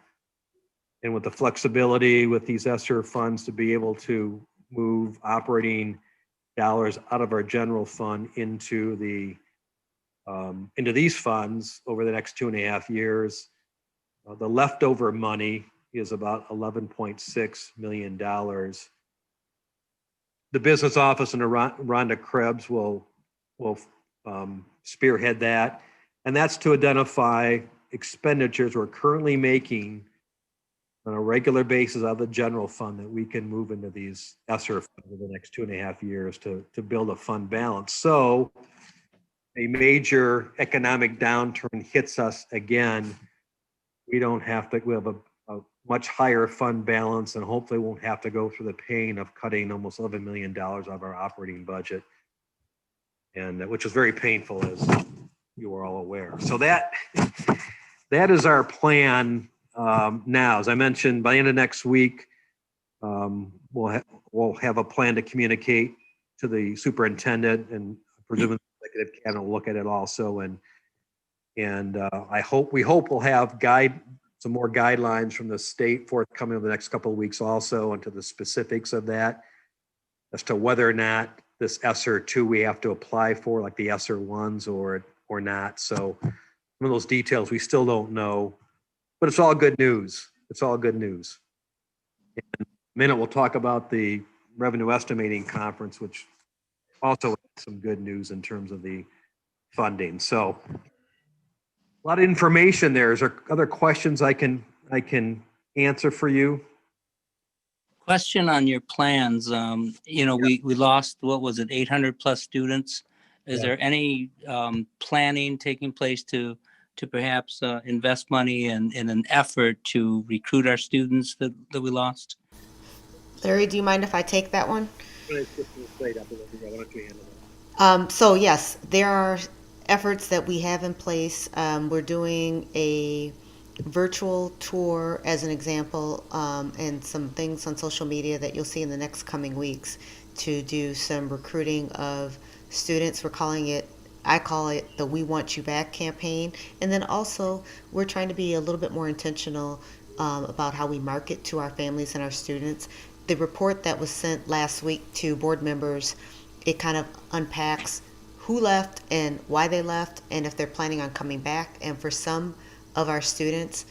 And with the flexibility with these ESSER funds to be able to move operating dollars out of our general fund into these funds over the next 2.5 years. The leftover money is about $11.6 million. The business office and Rhonda Krebs will spearhead that. And that's to identify expenditures we're currently making on a regular basis out of the general fund that we can move into these ESSER funds over the next 2.5 years to build a fund balance. So a major economic downturn hits us again, we have a much higher fund balance and hopefully won't have to go through the pain of cutting almost $11 million out of our operating budget, and which is very painful, as you are all aware. So that is our plan now. As I mentioned, by the end of next week, we'll have a plan to communicate to the superintendent, and presumably the executive cabinet will look at it also. And we hope we'll have some more guidelines from the state forthcoming over the next couple of weeks also into the specifics of that, as to whether or not this ESSER 2 we have to apply for, like the ESSER 1s or not. So some of those details we still don't know, but it's all good news. It's all good news. In a minute, we'll talk about the revenue estimating conference, which also has some good news in terms of the funding. So a lot of information there. Is there other questions I can answer for you? Question on your plans. We lost, what was it, 800 plus students. Is there any planning taking place to perhaps invest money in an effort to recruit our students that we lost? Larry, do you mind if I take that one? Why don't you handle that? So yes, there are efforts that we have in place. We're doing a virtual tour as an example, and some things on social media that you'll see in the next coming weeks to do some recruiting of students. I call it the We Want You Back campaign. And then also we're trying to be a little bit more intentional about how we market to our families and our students. The report that was sent last week to board members, it kind of unpacks who left and why they left and if they're planning on coming back. And for some of our students,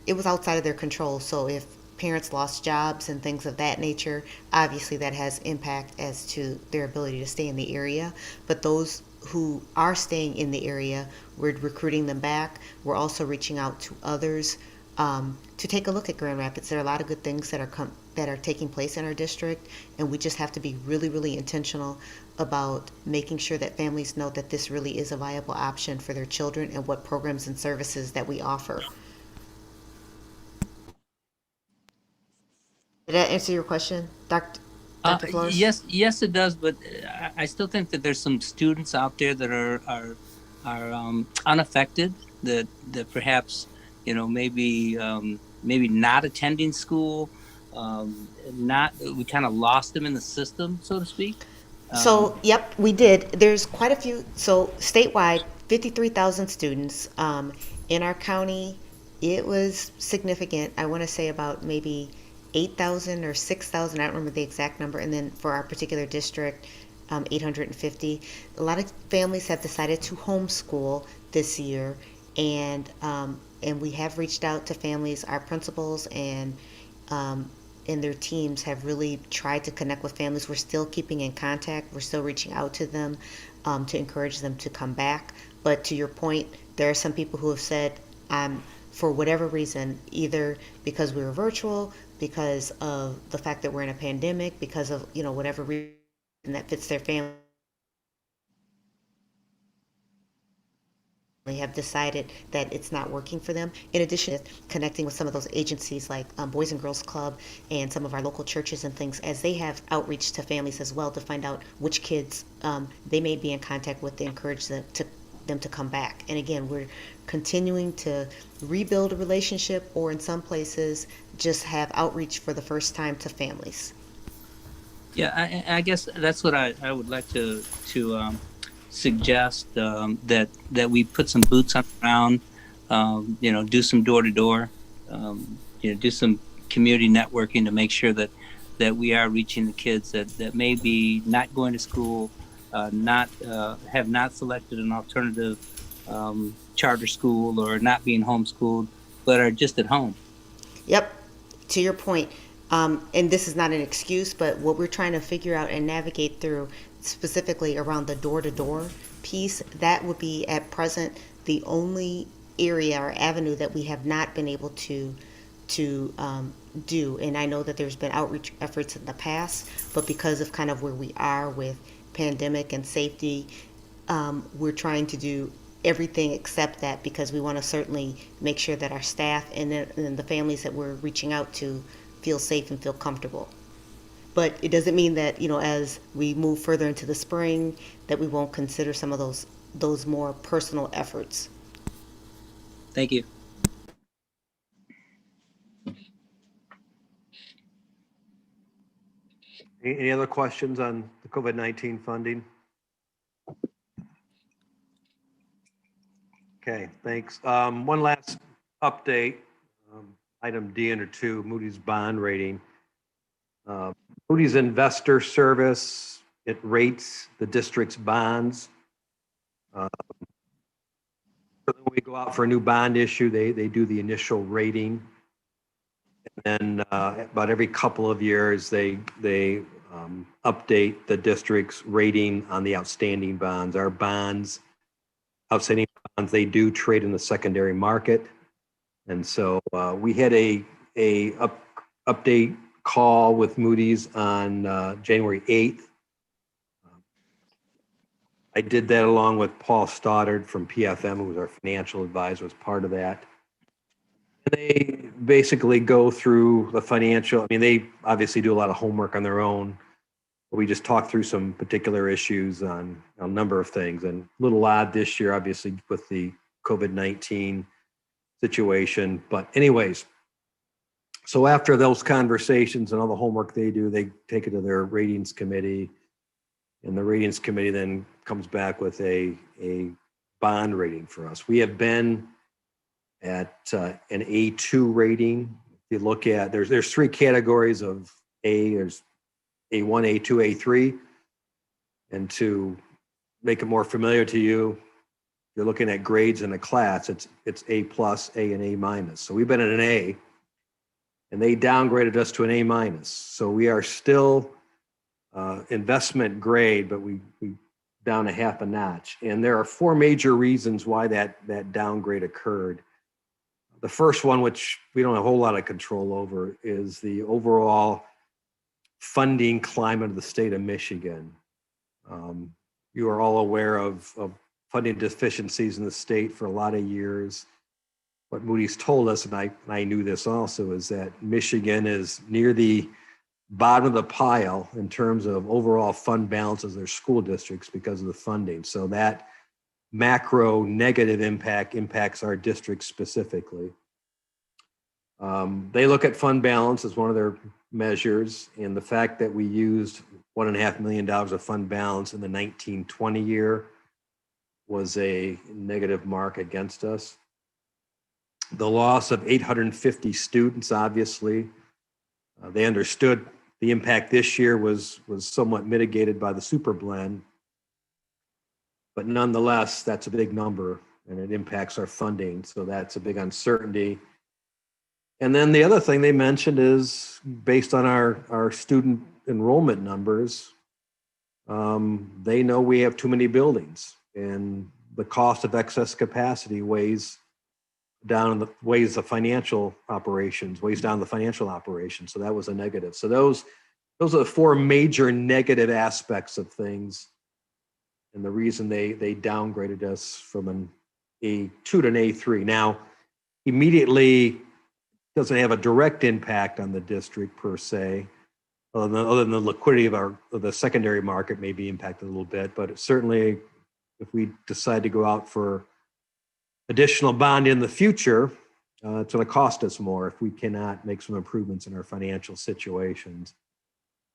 it was outside of their control. So if parents lost jobs and things of that nature, obviously that has impact as to their ability to stay in the area. But those who are staying in the area, we're recruiting them back. We're also reaching out to others to take a look at Grand Rapids. There are a lot of good things that are taking place in our district, and we just have to be really, really intentional about making sure that families know that this really is a viable option for their children and what programs and services that we offer. Did that answer your question, Dr. Flores? Yes, it does. But I still think that there's some students out there that are unaffected. That perhaps maybe not attending school. We kind of lost them in the system, so to speak. So, yep, we did. There's quite a few. So, statewide, 53,000 students. In our county, it was significant. I want to say about maybe 8,000 or 6,000. I don't remember the exact number. And then for our particular district, 850. A lot of families have decided to homeschool this year, and we have reached out to families. Our principals and their teams have really tried to connect with families. We're still keeping in contact. We're still reaching out to them to encourage them to come back. But to your point, there are some people who have said, for whatever reason, either because we were virtual, because of the fact that we're in a pandemic, because of whatever reason that fits their family. have decided that it's not working for them. In addition, connecting with some of those agencies like Boys and Girls Club and some of our local churches and things, as they have outreach to families as well to find out which kids they may be in contact with to encourage them to come back. And again, we're continuing to rebuild a relationship, or in some places just have outreach for the first time to families. Yeah, I guess that's what I would like to suggest, that we put some boots on the ground, do some door to door, do some community networking to make sure that we are reaching the kids that may be not going to school, not have not selected an alternative charter school or not being homeschooled, but are just at home. Yep, to your point. And this is not an excuse, but what we're trying to figure out and navigate through, specifically around the door-to-door piece, that would be at present the only area or avenue that we have not been able to do. And I know that there's been outreach efforts in the past, but because of kind of where we are with pandemic and safety, we're trying to do everything except that, because we want to certainly make sure that our staff and the families that we're reaching out to feel safe and feel comfortable. But it doesn't mean that, as we move further into the spring, that we won't consider some of those more personal efforts. Thank you. Any other questions on the COVID-19 funding? Okay, thanks. One last update, item D under 2, Moody's bond rating. Moody's Investor Service, it rates the district's bonds. When we go out for a new bond issue, they do the initial rating. And then about every couple of years, they update the district's rating on the outstanding bonds. Our bonds, outstanding bonds, they do trade in the secondary market. And so we had a update call with Moody's on January 8th. I did that along with Paul Stoddard from PFM, who was our financial advisor, as part of that. And they basically go through the financial, I mean, they obviously do a lot of homework on their own. But we just talked through some particular issues on a number of things. And a little odd this year, obviously, with the COVID-19 situation. But anyways, so after those conversations and all the homework they do, they take it to their ratings committee. And the ratings committee then comes back with a bond rating for us. We have been at an A2 rating. If you look at, there's 3 categories of A. There's A1, A2, A3. And to make it more familiar to you, you're looking at grades in a class, it's A plus, A, and A minus. So we've been at an A, and they downgraded us to an A minus. So we are still investment grade, but we down a half a notch. And there are 4 major reasons why that downgrade occurred. The first one, which we don't have a whole lot of control over, is the overall funding climate of the state of Michigan. You are all aware of funding deficiencies in the state for a lot of years. What Moody's told us, and I knew this also, is that Michigan is near the bottom of the pile in terms of overall fund balances of their school districts because of the funding. So that macro negative impacts our district specifically. They look at fund balance as one of their measures, and the fact that we used $1.5 million of fund balance in the 1920 year was a negative mark against us. The loss of 850 students, obviously, they understood the impact this year was somewhat mitigated by the super blend, but nonetheless, that's a big number and it impacts our funding. So that's a big uncertainty. And then the other thing they mentioned is based on our student enrollment numbers, they know we have too many buildings, and the cost of excess capacity weighs down the financial operations. So that was a negative. So those are the 4 major negative aspects of things, and the reason they downgraded us from an A2 to an A3. Now, immediately doesn't have a direct impact on the district per se, other than the liquidity of the secondary market may be impacted a little bit, but certainly if we decide to go out for additional bond in the future, it's going to cost us more if we cannot make some improvements in our financial situations,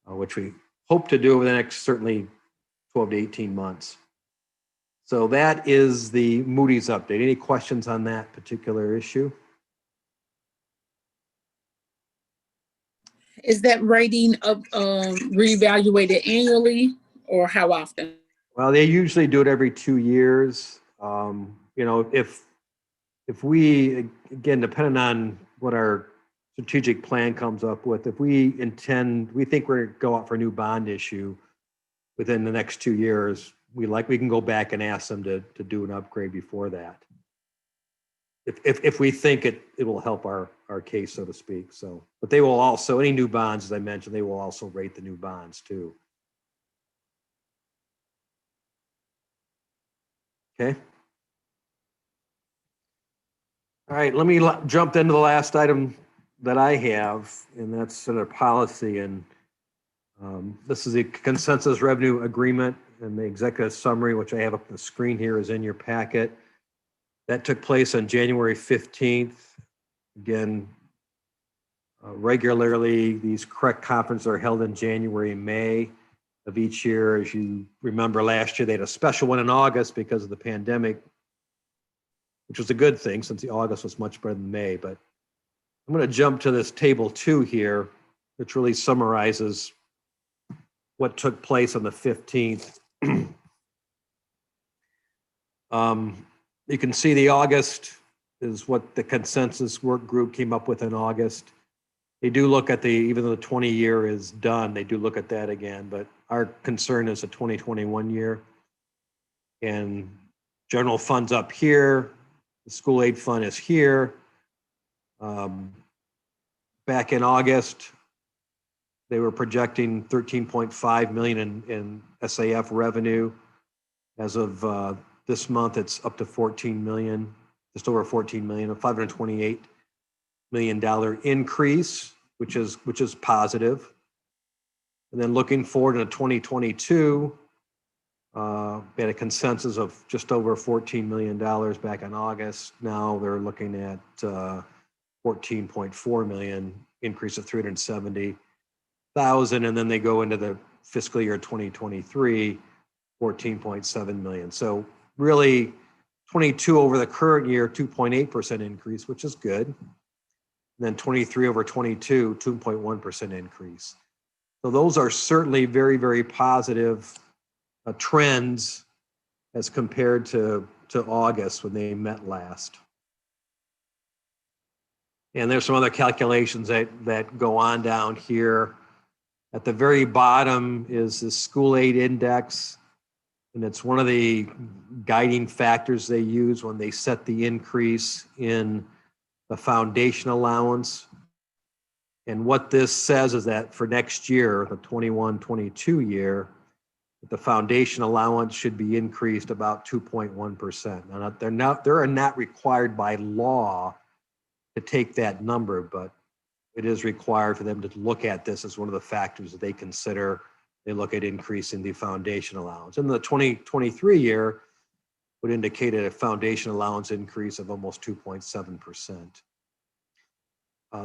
which we hope to do over the next certainly 12 to 18 months. So that is the Moody's update. Any questions on that particular issue? Is that rating of reevaluated annually or how often? Well, they usually do it every 2 years. You know, if we, again, depending on what our strategic plan comes up with, if we think we're going to go out for a new bond issue within the next 2 years, we can go back and ask them to do an upgrade before that. If we think it will help our case, so to speak. So, but they will also, any new bonds, as I mentioned, they will also rate the new bonds too. Okay. All right, let me jump into the last item that I have, and that's sort of policy. And this is a consensus revenue agreement, and the executive summary, which I have up on the screen here, is in your packet. That took place on January 15th. Again, regularly, these CREC conferences are held in January and May of each year. As you remember, last year they had a special one in August because of the pandemic, which was a good thing since the August was much better than May. But I'm going to jump to this table 2 here, which really summarizes what took place on the 15th. You can see the August is what the consensus work group came up with in August. They do look at even though the 20 year is done, they do look at that again, but our concern is the 2021 year. And general funds up here, the school aid fund is here. Back in August, they were projecting 13.5 million in SAF revenue. As of this month, it's up to 14 million, just over 14 million, a $528 million increase, which is positive. And then looking forward to 2022, we had a consensus of just over $14 million back in August. Now they're looking at 14.4 million, increase of 370,000, and then they go into the fiscal year 2023, 14.7 million. So really 22 over the current year, 2.8% increase, which is good. And then 23 over 22, 2.1% increase. So those are certainly very, very positive trends as compared to August when they met last. And there's some other calculations that go on down here. At the very bottom is the school aid index, and it's one of the guiding factors they use when they set the increase in the foundation allowance. And what this says is that for next year, the 21-22 year, the foundation allowance should be increased about 2.1%. Now, they're not required by law to take that number, but it is required for them to look at this as one of the factors that they consider. They look at increasing the foundation allowance. And the 2023 year would indicate a foundation allowance increase of almost 2.7%.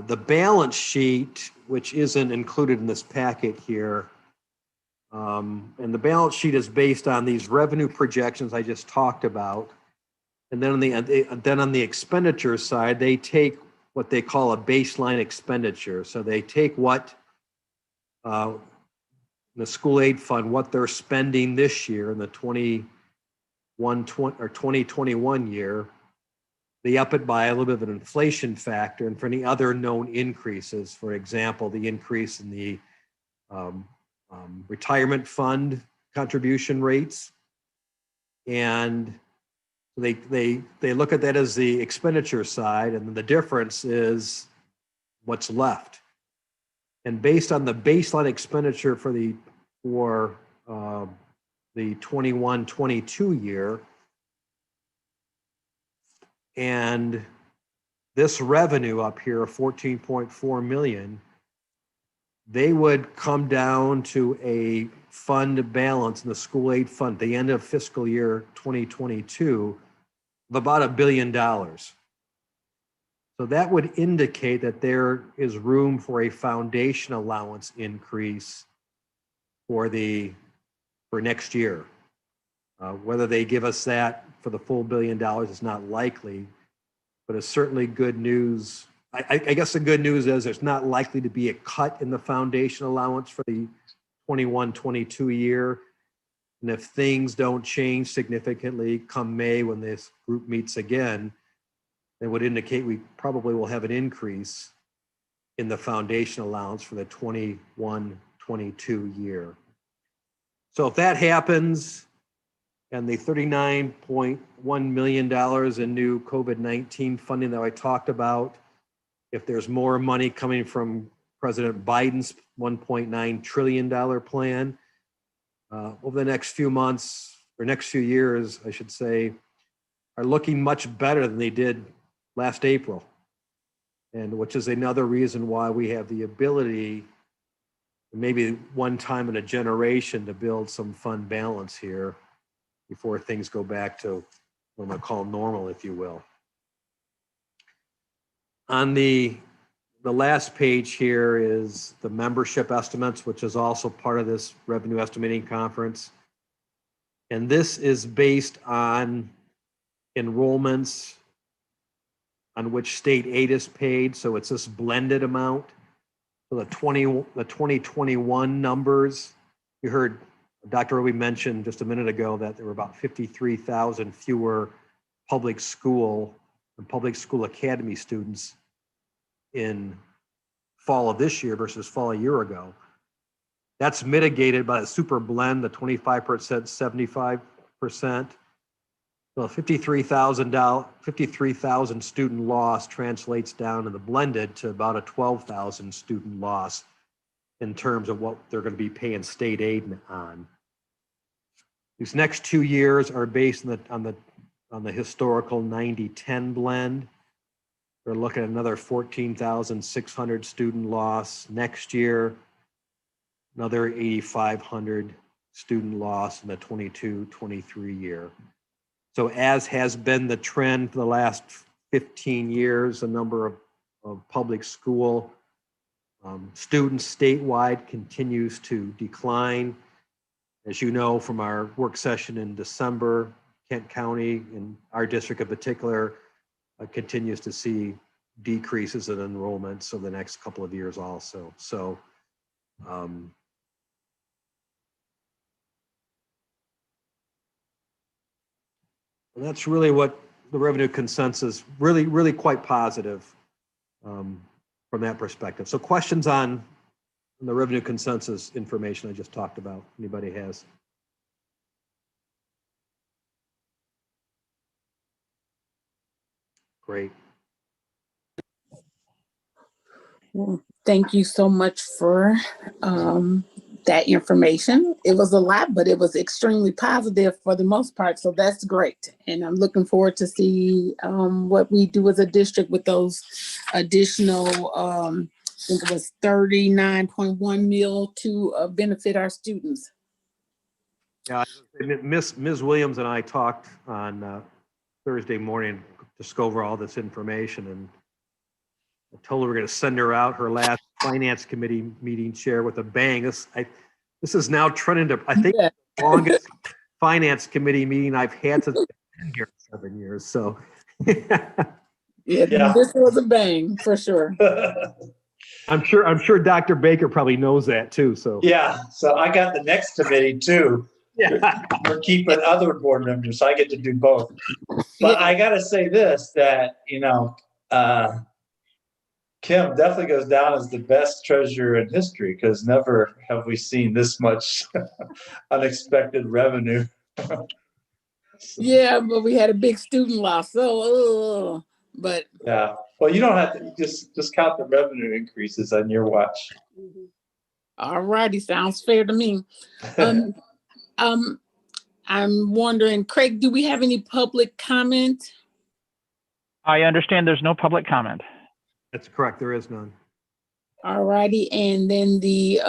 The balance sheet, which isn't included in this packet here, and the balance sheet is based on these revenue projections I just talked about. And then on the expenditure side, they take what they call a baseline expenditure. So they take what the school aid fund, what they're spending this year in the 2021 year. They up it by a little bit of an inflation factor, and for any other known increases, for example, the increase in the retirement fund contribution rates, and they look at that as the expenditure side, and the difference is what's left. And based on the baseline expenditure for the 21-22 year, And this revenue up here of 14.4 million, they would come down to a fund balance in the school aid fund at the end of fiscal year 2022 of about $1 billion. So that would indicate that there is room for a foundation allowance increase for next year. Whether they give us that for the full $1 billion is not likely, but it's certainly good news. I guess the good news is there's not likely to be a cut in the foundation allowance for the 21-22 year. And if things don't change significantly come May when this group meets again, that would indicate we probably will have an increase in the foundation allowance for the 21-22 year. So if that happens, and the $39.1 million in new COVID-19 funding that I talked about, if there's more money coming from President Biden's $1.9 trillion plan, over the next few months, or next few years, I should say, are looking much better than they did last April. And which is another reason why we have the ability, maybe one time in a generation, to build some fund balance here before things go back to what I'm gonna call normal, if you will. On the last page here is the membership estimates, which is also part of this revenue estimating conference. And this is based on enrollments on which state aid is paid. So it's this blended amount. So the 2021 numbers, you heard Dr. Roby mentioned just a minute ago that there were about 53,000 fewer public school and public school academy students in fall of this year versus fall a year ago. That's mitigated by the super blend, the 25%, 75%. So 53,000 student loss translates down in the blended to about a 12,000 student loss in terms of what they're going to be paying state aid on. These next 2 years are based on the historical 90-10 blend. They're looking at another 14,600 student loss next year, another 8,500 student loss in the 22-23 year. So as has been the trend for the last 15 years, the number of public school students statewide continues to decline. As you know from our work session in December, Kent County, in our district in particular, continues to see decreases in enrollments over the next couple of years also. So that's really what the revenue consensus, really quite positive from that perspective. So questions on the revenue consensus information I just talked about, anybody has? Great. Well, thank you so much for that information. It was a lot, but it was extremely positive for the most part. So that's great. And I'm looking forward to see what we do as a district with those additional, I think it was 39.1 mil to benefit our students. Yeah, Ms. Williams and I talked on Thursday morning to go over all this information, and I told her we're going to send her out her last finance committee meeting chair with a bang. This is now trending to, I think, Yeah. the longest finance committee meeting I've had since I've been here 7 years. So Yeah, this was a bang for sure. I'm sure Dr. Baker probably knows that too. So Yeah, so I got the next committee too. yeah. We're keeping other board members, so I get to do both. But Yeah. I gotta say this, that, Kim definitely goes down as the best treasurer in history, because never have we seen this much unexpected revenue. Yeah, but we had a big student loss. So, but Yeah, well, you don't have to, just count the revenue increases on your watch. all righty, sounds fair to me. I'm wondering, Craig, do we have any public comment? I understand there's no public comment. That's correct. There is none. All righty, and then the